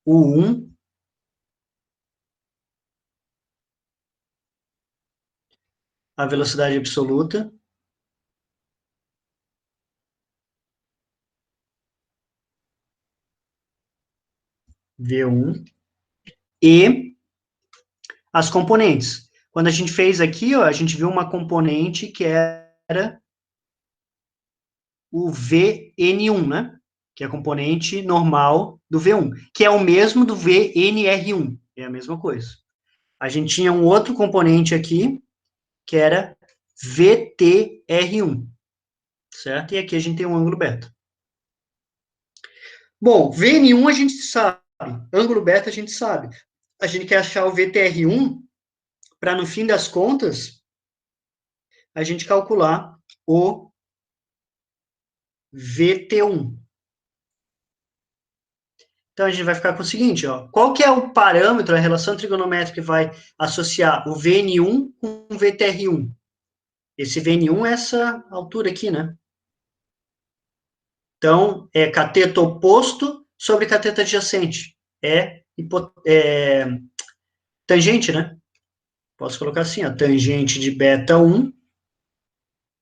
o 1, a velocidade absoluta, V1, e as componentes. Quando a gente fez aqui, ó, a gente viu uma componente que era o VN1, né? Que é a componente normal do V1, que é o mesmo do VNR1, é a mesma coisa. A gente tinha um outro componente aqui, que era VTR1, certo? E aqui a gente tem um ângulo beta. Bom, VN1 a gente sabe, ângulo beta a gente sabe. A gente quer achar o VTR1 para, no fim das contas, a gente calcular o VT1. Então, a gente vai ficar com o seguinte, ó. Qual que é o parâmetro, a relação trigonométrica que vai associar o VN1 com o VTR1? Esse VN1 é essa altura aqui, né? Então, é cateto oposto sobre cateto adjacente. É tangente, né? Posso colocar assim, ó, tangente de beta 1,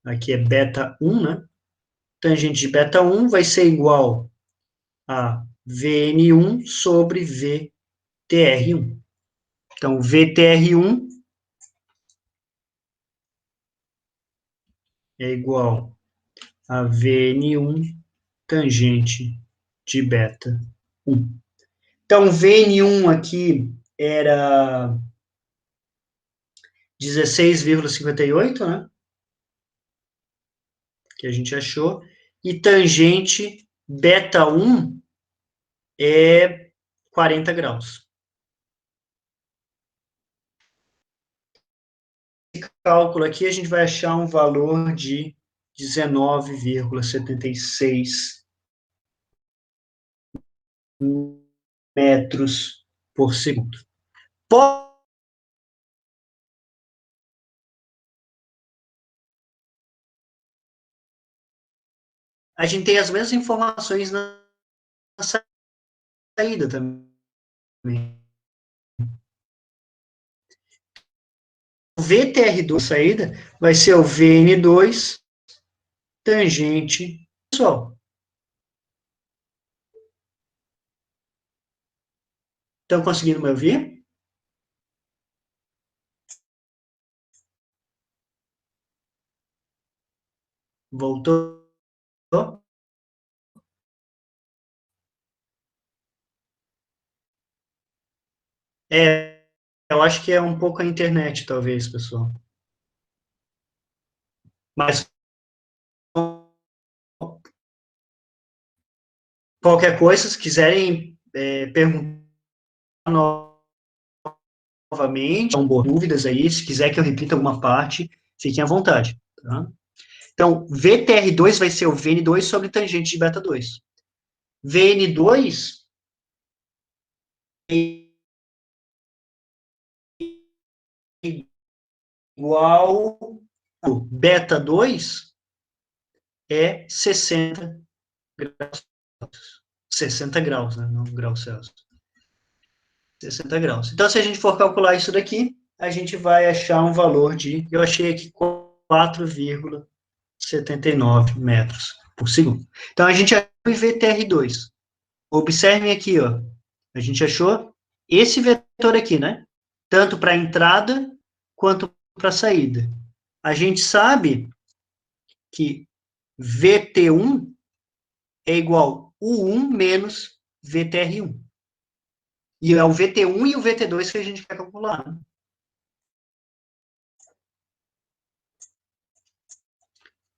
aqui é beta 1, né? Tangente de beta 1 vai ser igual a VN1 sobre VTR1. Então, VTR1 é igual a VN1 tangente de beta 1. Então, VN1 aqui era 16,58, né? Que a gente achou. E tangente beta 1 é 40 graus. Esse cálculo aqui, a gente vai achar um valor de 19,76 metros por segundo. A gente tem as mesmas informações na saída também. O VTR2 saída vai ser o VN2 tangente pessoal. Estão conseguindo me ouvir? Voltou? Eu acho que é um pouco a internet, talvez, pessoal. Mas qualquer coisa, se quiserem perguntar novamente, são boas dúvidas aí, se quiser que eu repita alguma parte, fiquem à vontade. Tá? Então, VTR2 vai ser o VN2 sobre tangente de beta 2. VN2 é igual beta 2 é 60 graus. 60 graus, né? Não graus Celsius. 60 graus. Então, se a gente for calcular isso daqui, a gente vai achar um valor de, eu achei aqui 4,79 metros por segundo. Então, a gente achou o VTR2. Observem aqui, ó. A gente achou esse vetor aqui, né? Tanto para a entrada quanto para a saída. A gente sabe que VT1 é igual a U1 menos VTR1. E é o VT1 e o VT2 que a gente quer calcular. Né?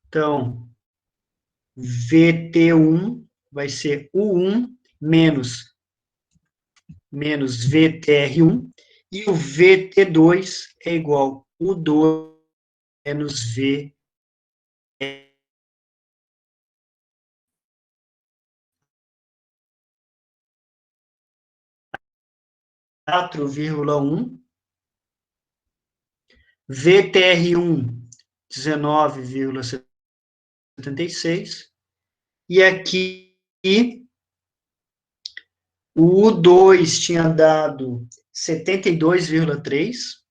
Então, VT1 vai ser U1 menos VTR1, e o VT2 é igual a U2 menos V. 4,1, VTR1 19,76, e aqui o U2 tinha dado 72,3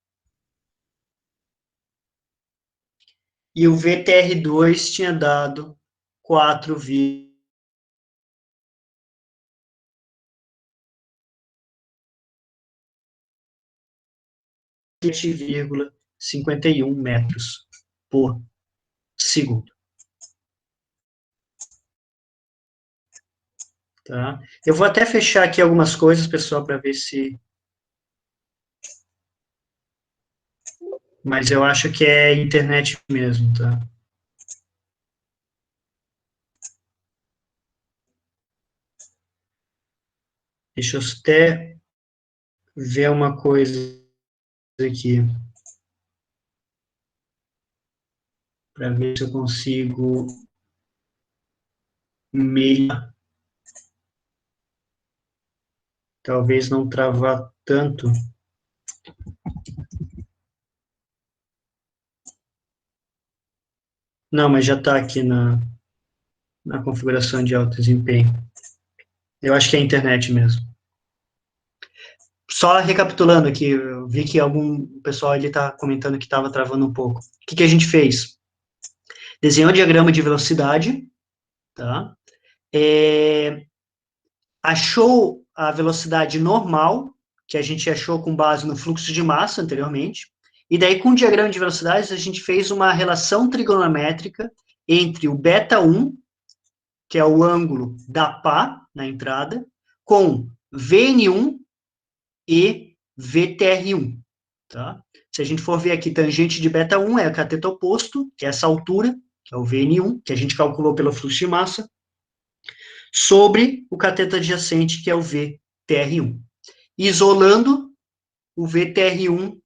e o VTR2 tinha dado 4,51 metros por segundo. Tá? Eu vou até fechar aqui algumas coisas, pessoal, para ver se... Mas eu acho que é internet mesmo, tá? Deixa eu até ver uma coisa aqui, para ver se eu consigo meio, talvez não travar tanto. Não, mas já está aqui na configuração de alto desempenho. Eu acho que é a internet mesmo. Só recapitulando aqui, eu vi que algum pessoal ali está comentando que estava travando um pouco. O que, que a gente fez? Desenhou o diagrama de velocidade, tá? É, achou a velocidade normal, que a gente achou com base no fluxo de massa anteriormente, e daí com o diagrama de velocidades a gente fez uma relação trigonométrica entre o beta 1, que é o ângulo da pá na entrada, com Vn1 e VTR1, tá? Se a gente for ver aqui, tangente de beta 1 é o cateto oposto, que é essa altura, que é o Vn1, que a gente calculou pelo fluxo de massa, sobre o cateto adjacente, que é o VTR1. Isolando, o VTR1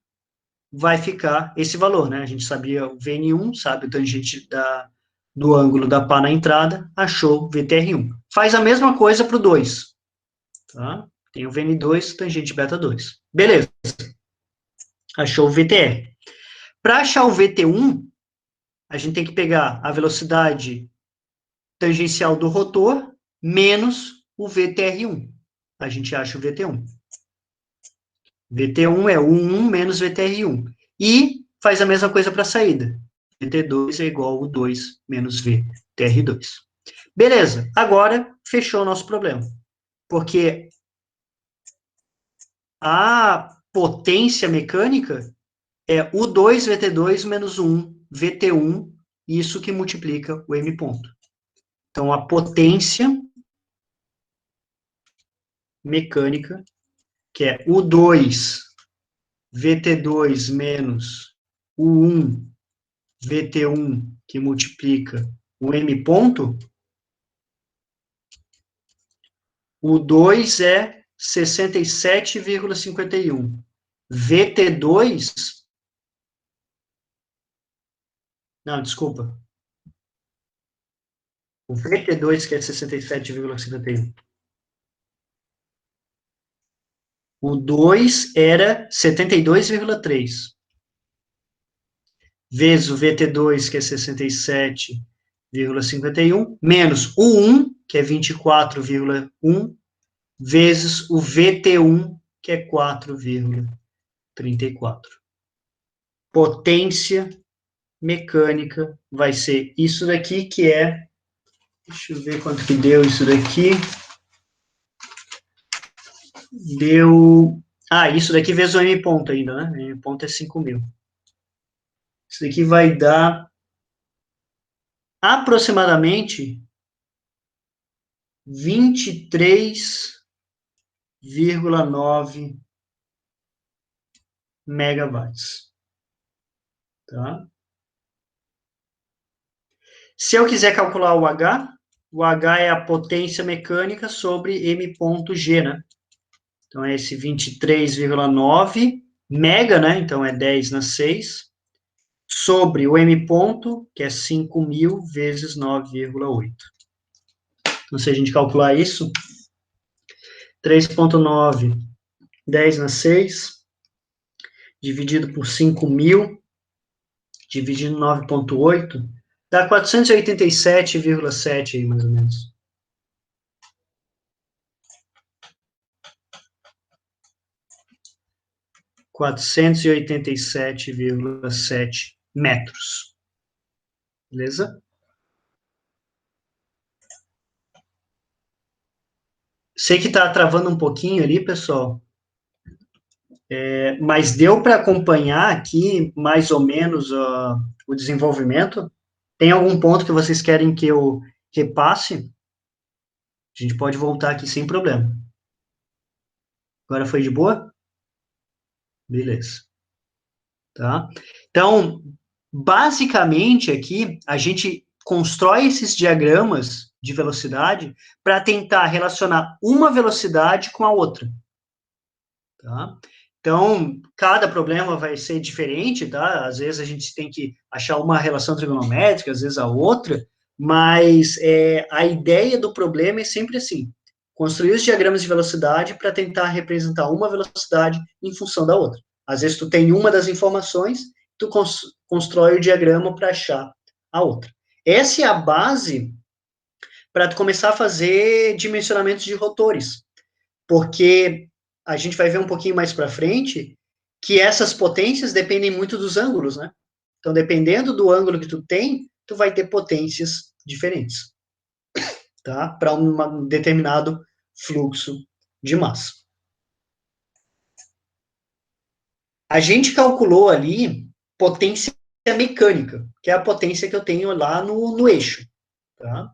vai ficar esse valor, né? A gente sabia o Vn1, sabe o tangente do ângulo da pá na entrada, achou o VTR1. Faz a mesma coisa para o 2, tá? Tem o Vn2, tangente beta 2. Beleza, achou o VTR. Para achar o VT1, a gente tem que pegar a velocidade tangencial do rotor menos o VTR1. A gente acha o VT1. VT1 é o 1 menos VTR1. E faz a mesma coisa para a saída. VT2 é igual ao 2 menos VTR2. Beleza, agora fechou o nosso problema. Porque a potência mecânica é U2 VT2 menos 1 VT1, isso que multiplica o M ponto. Então, a potência mecânica, que é U2 VT2 menos U1 VT1, que multiplica o M ponto, o 2 é 67,51. VT2, não, desculpa, o VT2 que é 67,51. O 2 era 72,3. Vezes o VT2, que é 67,51, menos o 1, que é 24,1, vezes o VT1, que é 4,34. Potência mecânica vai ser isso daqui, que é, deixa eu ver quanto que deu isso daqui, deu, isso daqui vezes o M ponto ainda, né? M ponto é 5.000. Isso daqui vai dar aproximadamente 23,9 megawatts, tá? Se eu quiser calcular o H é a potência mecânica sobre M ponto G, né? Então, é esse 23,9 mega, né? Então, é 10 na 6, sobre o M ponto, que é 5.000 vezes 9,8. Então, se a gente calcular isso, 3,9, 10 na 6, dividido por 5.000, dividido 9,8, dá 487,7 aí, mais ou menos. 487,7 metros. Beleza? Sei que está travando um pouquinho ali, pessoal, mas deu para acompanhar aqui mais ou menos o desenvolvimento? Tem algum ponto que vocês querem que eu repasse? A gente pode voltar aqui sem problema. Agora foi de boa? Beleza. Tá? Então, basicamente aqui, a gente constrói esses diagramas de velocidade para tentar relacionar uma velocidade com a outra, tá? Então, cada problema vai ser diferente, tá? Às vezes a gente tem que achar uma relação trigonométrica, às vezes a outra, mas a ideia do problema é sempre assim, construir os diagramas de velocidade para tentar representar uma velocidade em função da outra. Às vezes tu tem uma das informações, tu constrói o diagrama para achar a outra. Essa é a base para tu começar a fazer dimensionamentos de rotores, porque a gente vai ver um pouquinho mais para frente que essas potências dependem muito dos ângulos, né? Então, dependendo do ângulo que tu tem, tu vai ter potências diferentes, tá? Para um determinado fluxo de massa. A gente calculou ali potência mecânica, que é a potência que eu tenho lá no eixo, tá?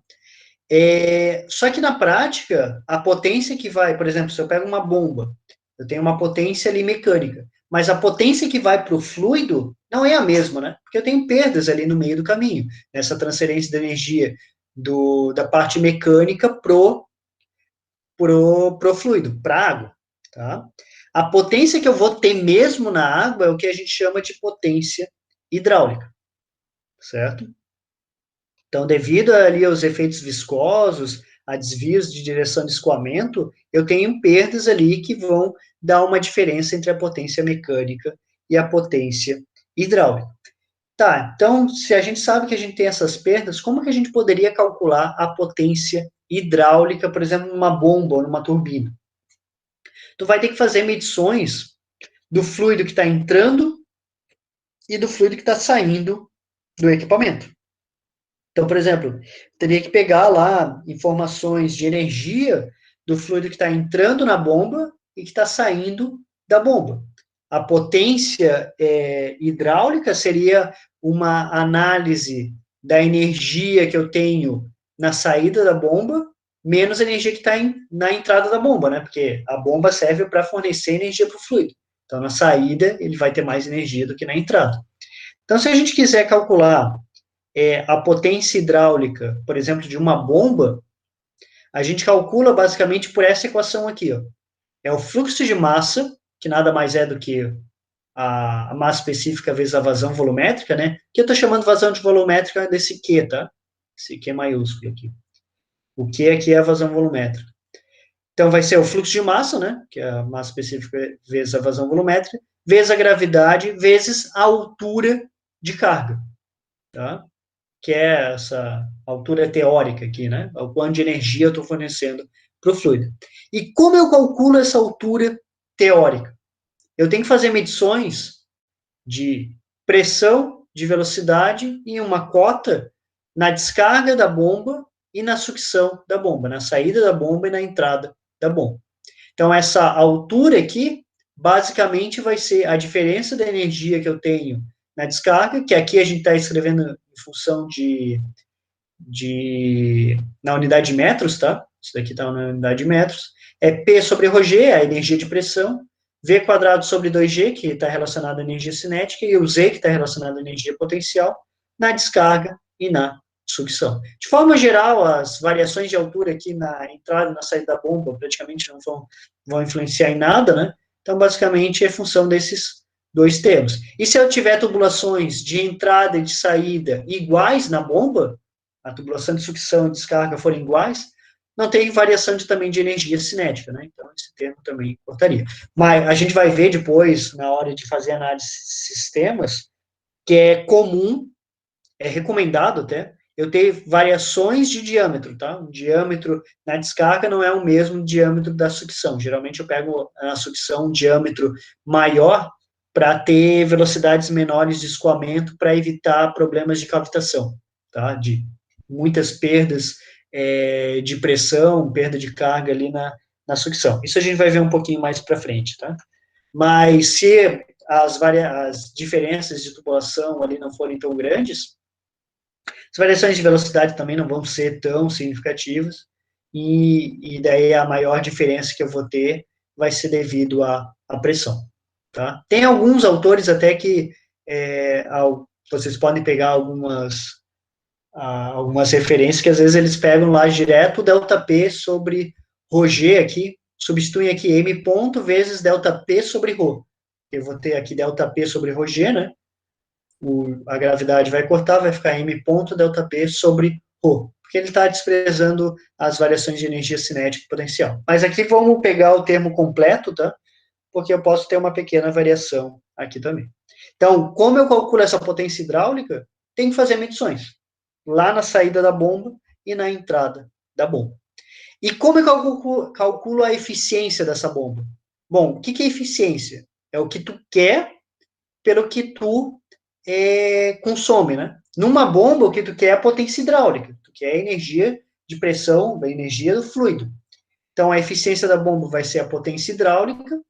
Só que na prática, a potência que vai, por exemplo, se eu pego uma bomba, eu tenho uma potência ali mecânica, mas a potência que vai para o fluido não é a mesma, né? Porque eu tenho perdas ali no meio do caminho, nessa transferência de energia da parte mecânica pro fluido, para a água, tá? A potência que eu vou ter mesmo na água é o que a gente chama de potência hidráulica, certo? Então, devido ali aos efeitos viscosos, a desvios de direção de escoamento, eu tenho perdas ali que vão dar uma diferença entre a potência mecânica e a potência hidráulica. Tá, então, se a gente sabe que a gente tem essas perdas, como que a gente poderia calcular a potência hidráulica, por exemplo, numa bomba ou numa turbina? Tu vai ter que fazer medições do fluido que está entrando e do fluido que está saindo do equipamento. Então, por exemplo, teria que pegar lá informações de energia do fluido que está entrando na bomba e que está saindo da bomba. A potência hidráulica seria uma análise da energia que eu tenho na saída da bomba, menos a energia que está na entrada da bomba, né? Porque a bomba serve para fornecer energia para o fluido. Então, na saída, ele vai ter mais energia do que na entrada. Então, se a gente quiser calcular a potência hidráulica, por exemplo, de uma bomba, a gente calcula basicamente por essa equação aqui, ó. É o fluxo de massa, que nada mais é do que a massa específica vezes a vazão volumétrica, né? Que eu estou chamando vazão de volumétrica desse Q, tá? Esse Q maiúsculo aqui. O Q aqui é a vazão volumétrica. Então, vai ser o fluxo de massa, né? Que é a massa específica vezes a vazão volumétrica, vezes a gravidade, vezes a altura de carga, tá? Que é essa altura teórica aqui, né? O quanto de energia eu estou fornecendo para o fluido. E como eu calculo essa altura teórica? Eu tenho que fazer medições de pressão, de velocidade e uma cota na descarga da bomba e na sucção da bomba, na saída da bomba e na entrada da bomba. Então, essa altura aqui, basicamente, vai ser a diferença da energia que eu tenho na descarga, que aqui a gente está escrevendo em função na unidade de metros, tá? Isso daqui está na unidade de metros. É P sobre ρg, a energia de pressão, V quadrado sobre 2G, que está relacionado à energia cinética, e o Z, que está relacionado à energia potencial, na descarga e na sucção. De forma geral, as variações de altura aqui na entrada e na saída da bomba praticamente não vão influenciar em nada, né? Então, basicamente, é função desses dois termos. E se eu tiver tubulações de entrada e de saída iguais na bomba, a tubulação de sucção e descarga forem iguais, não tem variação também de energia cinética, né? Então, esse termo também importaria. Mas a gente vai ver depois, na hora de fazer análise de sistemas, que é comum, é recomendado até, eu ter variações de diâmetro, tá? O diâmetro na descarga não é o mesmo diâmetro da sucção. Geralmente eu pego na sucção um diâmetro maior para ter velocidades menores de escoamento para evitar problemas de cavitação, tá? De muitas perdas de pressão, perda de carga ali na sucção. Isso a gente vai ver um pouquinho mais para frente, tá? Mas se as diferenças de tubulação ali não forem tão grandes, as variações de velocidade também não vão ser tão significativas, e daí a maior diferença que eu vou ter vai ser devido à pressão. Tá? Tem alguns autores até que vocês podem pegar algumas referências que às vezes eles pegam lá direto o ΔP sobre ρg aqui, substituem aqui m ponto vezes ΔP sobre ρ. Eu vou ter aqui ΔP sobre ρg, né? A gravidade vai cortar, vai ficar m ponto ΔP sobre ρ, porque ele está desprezando as variações de energia cinética e potencial. Mas aqui vamos pegar o termo completo, tá? Porque eu posso ter uma pequena variação aqui também. Então, como eu calculo essa potência hidráulica, tem que fazer medições lá na saída da bomba e na entrada da bomba. E como eu calculo a eficiência dessa bomba? Bom, o que é eficiência? É o que tu quer pelo que tu consome, né? Numa bomba, o que tu quer é a potência hidráulica, tu quer a energia de pressão, a energia do fluido. Então, a eficiência da bomba vai ser a potência hidráulica,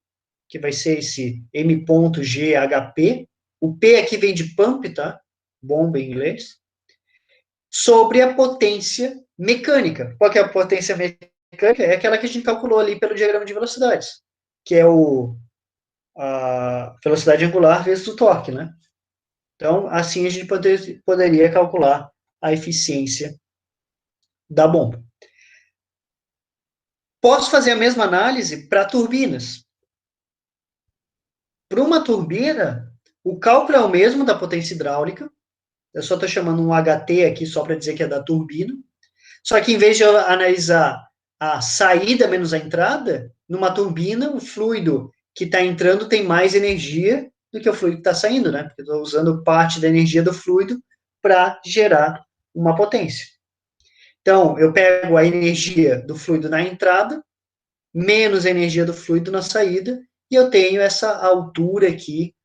que vai ser esse M.GHP. O P aqui vem de pump, tá? Bomba em inglês. Sobre a potência mecânica. Qual que é a potência mecânica? É aquela que a gente calculou ali pelo diagrama de velocidades, que é a velocidade angular vezes o torque, né? Então, assim a gente poderia calcular a eficiência da bomba. Posso fazer a mesma análise para turbinas. Para uma turbina, o cálculo é o mesmo da potência hidráulica, eu só estou chamando um HT aqui só para dizer que é da turbina, só que em vez de eu analisar a saída menos a entrada, numa turbina, o fluido que está entrando tem mais energia do que o fluido que está saindo, né? Porque eu estou usando parte da energia do fluido para gerar uma potência. Então, eu pego a energia do fluido na entrada, menos a energia do fluido na saída, e eu tenho essa altura aqui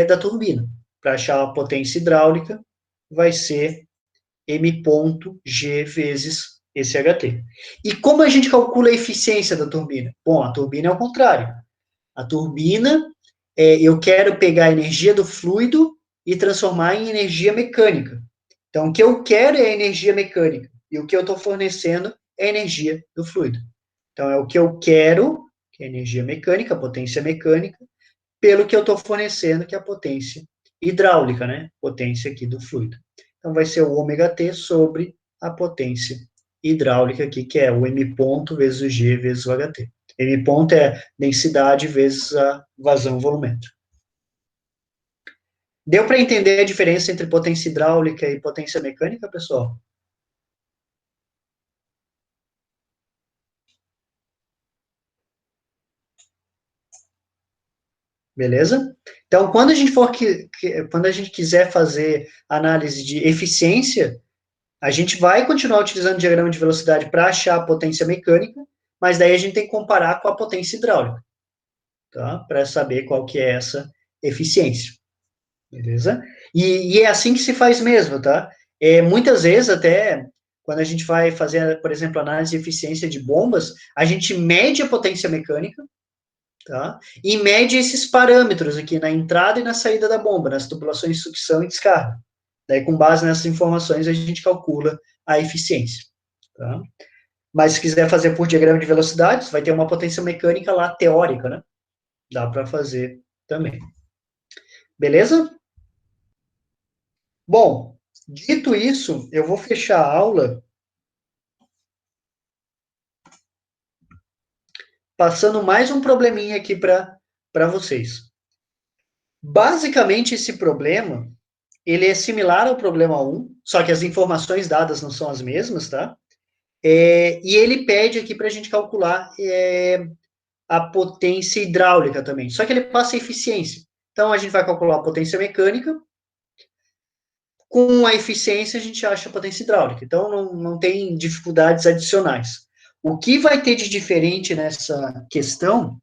da turbina. Para achar a potência hidráulica, vai ser M.G vezes esse HT. E como a gente calcula a eficiência da turbina? Bom, a turbina é o contrário. A turbina, eu quero pegar a energia do fluido e transformar em energia mecânica. Então, o que eu quero é a energia mecânica. E o que eu estou fornecendo é a energia do fluido. Então, é o que eu quero, que é a energia mecânica, a potência mecânica, pelo que eu estou fornecendo, que é a potência hidráulica, né? Potência aqui do fluido. Então, vai ser o ômega T sobre a potência hidráulica aqui, que é o M ponto vezes o G vezes o HT. M ponto é densidade vezes a vazão volumétrica. Deu para entender a diferença entre potência hidráulica e potência mecânica, pessoal? Beleza? Então, quando a gente quiser fazer análise de eficiência, a gente vai continuar utilizando o diagrama de velocidade para achar a potência mecânica, mas daí a gente tem que comparar com a potência hidráulica, tá? Para saber qual que é essa eficiência, beleza? E é assim que se faz mesmo, tá? Muitas vezes, até, quando a gente vai fazer, por exemplo, análise de eficiência de bombas, a gente mede a potência mecânica, tá? E mede esses parâmetros aqui na entrada e na saída da bomba, nas tubulações de sucção e descarga. Daí, com base nessas informações, a gente calcula a eficiência, tá? Mas se quiser fazer por diagrama de velocidades, vai ter uma potência mecânica lá teórica, né? Dá para fazer também. Beleza? Bom, dito isso, eu vou fechar a aula passando mais um probleminha aqui para vocês. Basicamente, esse problema, ele é similar ao problema 1, só que as informações dadas não são as mesmas, tá? E ele pede aqui para a gente calcular a potência hidráulica também, só que ele passa a eficiência. Então, a gente vai calcular a potência mecânica, com a eficiência a gente acha a potência hidráulica. Então, não tem dificuldades adicionais. O que vai ter de diferente nessa questão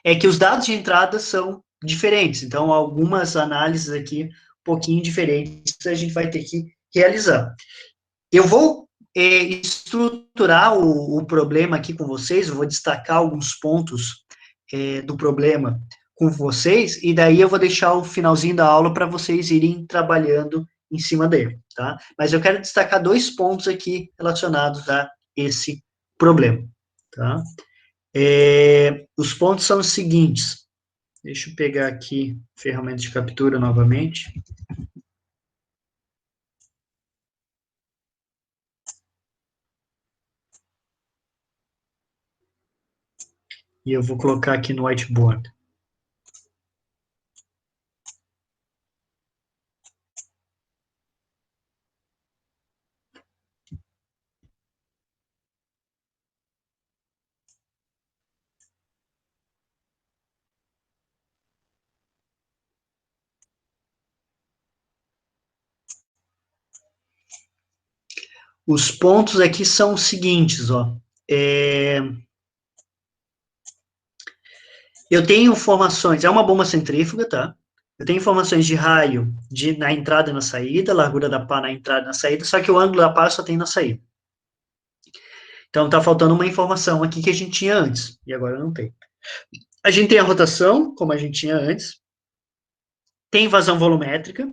é que os dados de entrada são diferentes. Então, algumas análises aqui um pouquinho diferentes a gente vai ter que realizar. Eu vou estruturar o problema aqui com vocês, eu vou destacar alguns pontos do problema com vocês, e daí eu vou deixar o finalzinho da aula para vocês irem trabalhando em cima dele, tá? Mas eu quero destacar dois pontos aqui relacionados a esse problema, tá? Os pontos são os seguintes. Deixa eu pegar aqui a ferramenta de captura novamente. E eu vou colocar aqui no whiteboard. Os pontos aqui são os seguintes, ó. Eu tenho informações, é uma bomba centrífuga, tá? Eu tenho informações de raio na entrada e na saída, largura da pá na entrada e na saída, só que o ângulo da pá só tem na saída. Então tá faltando uma informação aqui que a gente tinha antes, e agora não tem. A gente tem a rotação, como a gente tinha antes, tem vazão volumétrica,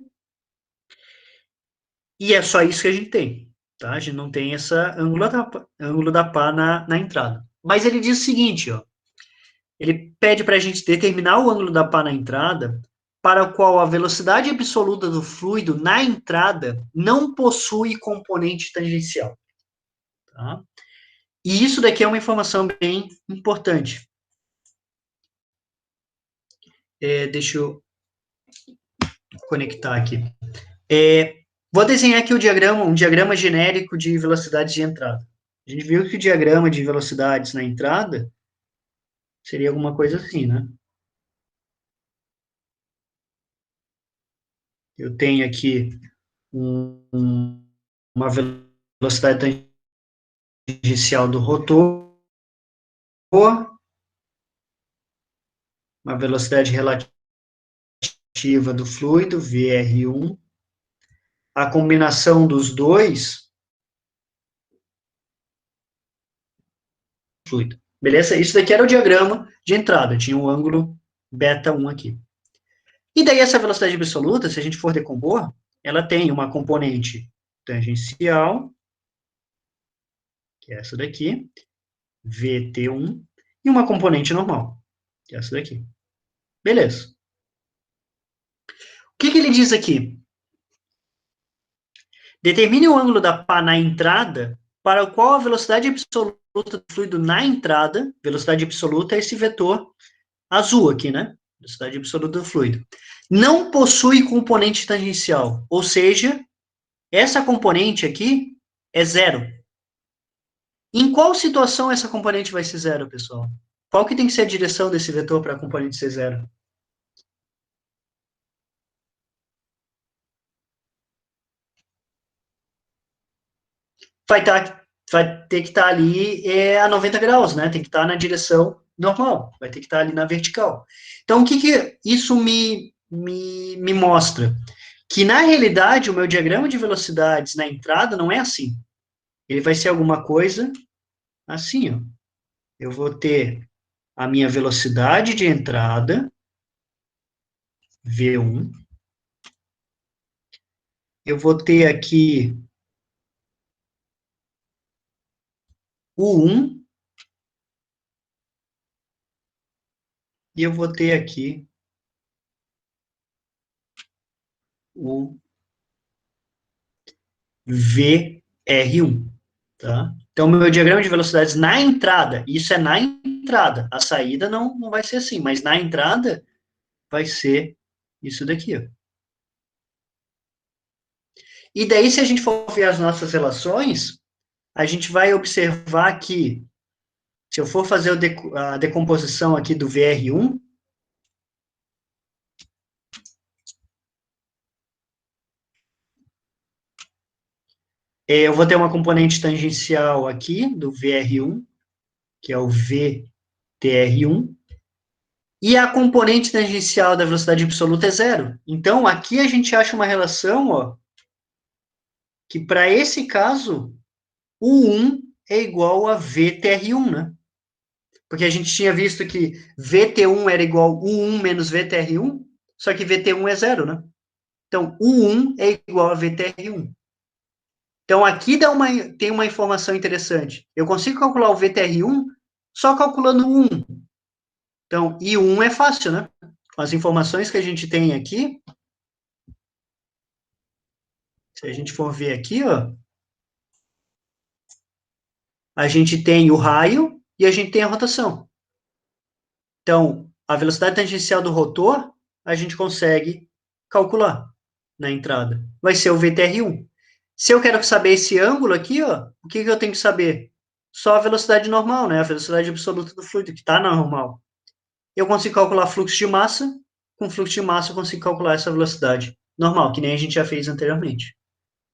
e é só isso que a gente tem, tá? A gente não tem essa ângulo da pá na entrada. Mas ele diz o seguinte, ó, ele pede para a gente determinar o ângulo da pá na entrada, para o qual a velocidade absoluta do fluido na entrada não possui componente tangencial. Tá? E isso daqui é uma informação bem importante. Deixa eu conectar aqui. Vou desenhar aqui um diagrama genérico de velocidades de entrada. A gente viu que o diagrama de velocidades na entrada seria alguma coisa assim, né? Eu tenho aqui uma velocidade tangencial do rotor, uma velocidade relativa do fluido, VR1, a combinação dos dois, fluido. Beleza? Isso daqui era o diagrama de entrada, tinha um ângulo beta1 aqui. E daí essa velocidade absoluta, se a gente for decompor, ela tem uma componente tangencial, que é essa daqui, VT1, e uma componente normal, que é essa daqui. Beleza. O que, que ele diz aqui? Determine o ângulo da pá na entrada para o qual a velocidade absoluta do fluido na entrada, velocidade absoluta é esse vetor azul aqui, né? Velocidade absoluta do fluido. Não possui componente tangencial, ou seja, essa componente aqui é zero. Em qual situação essa componente vai ser zero, pessoal? Qual que tem que ser a direção desse vetor para a componente ser zero? Vai ter que estar ali a 90 graus, né? Tem que estar na direção normal, vai ter que estar ali na vertical. Então, o que, que isso me mostra? Que, na realidade, o meu diagrama de velocidades na entrada não é assim. Ele vai ser alguma coisa assim, ó. Eu vou ter a minha velocidade de entrada, V1. Eu vou ter aqui o 1, e eu vou ter aqui o VR1, tá? Então, meu diagrama de velocidades na entrada, isso é na entrada, a saída não vai ser assim, mas na entrada vai ser isso daqui, ó. E daí, se a gente for ver as nossas relações, a gente vai observar que, se eu for fazer a decomposição aqui do VR1, eu vou ter uma componente tangencial aqui do VR1, que é o VTR1, e a componente tangencial da velocidade absoluta é zero. Então, aqui a gente acha uma relação, ó, que para esse caso, o 1 é igual a VTR1, né? Porque a gente tinha visto que VT1 era igual a U1 menos VTR1, só que VT1 é zero, né? Então, U1 é igual a VTR1. Então, aqui tem uma informação interessante. Eu consigo calcular o VTR1 só calculando o 1. Então, e o 1 é fácil, né? Com as informações que a gente tem aqui, se a gente for ver aqui, ó, a gente tem o raio e a gente tem a rotação. Então, a velocidade tangencial do rotor, a gente consegue calcular na entrada. Vai ser o VTR1. Se eu quero saber esse ângulo aqui, ó, o que eu tenho que saber? Só a velocidade normal, né? A velocidade absoluta do fluido, que está normal. Eu consigo calcular fluxo de massa, com fluxo de massa eu consigo calcular essa velocidade normal, que nem a gente já fez anteriormente.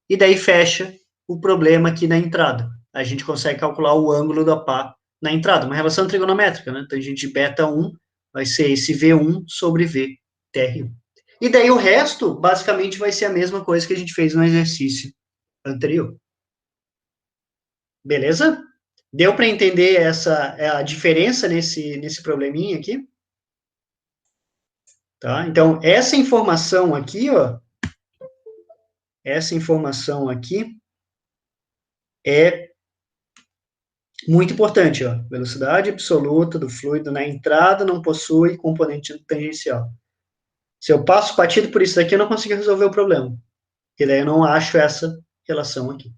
E daí fecha o problema aqui na entrada. A gente consegue calcular o ângulo da pá na entrada, uma relação trigonométrica, né? Tangente beta 1 vai ser esse V1 sobre VTR1. E daí o resto, basicamente, vai ser a mesma coisa que a gente fez no exercício anterior. Beleza? Deu para entender a diferença nesse probleminha aqui? Tá? Então, essa informação aqui, ó, essa informação aqui é muito importante, ó. Velocidade absoluta do fluido na entrada não possui componente tangencial. Se eu passo batido por isso daqui, eu não consigo resolver o problema. E daí eu não acho essa relação aqui.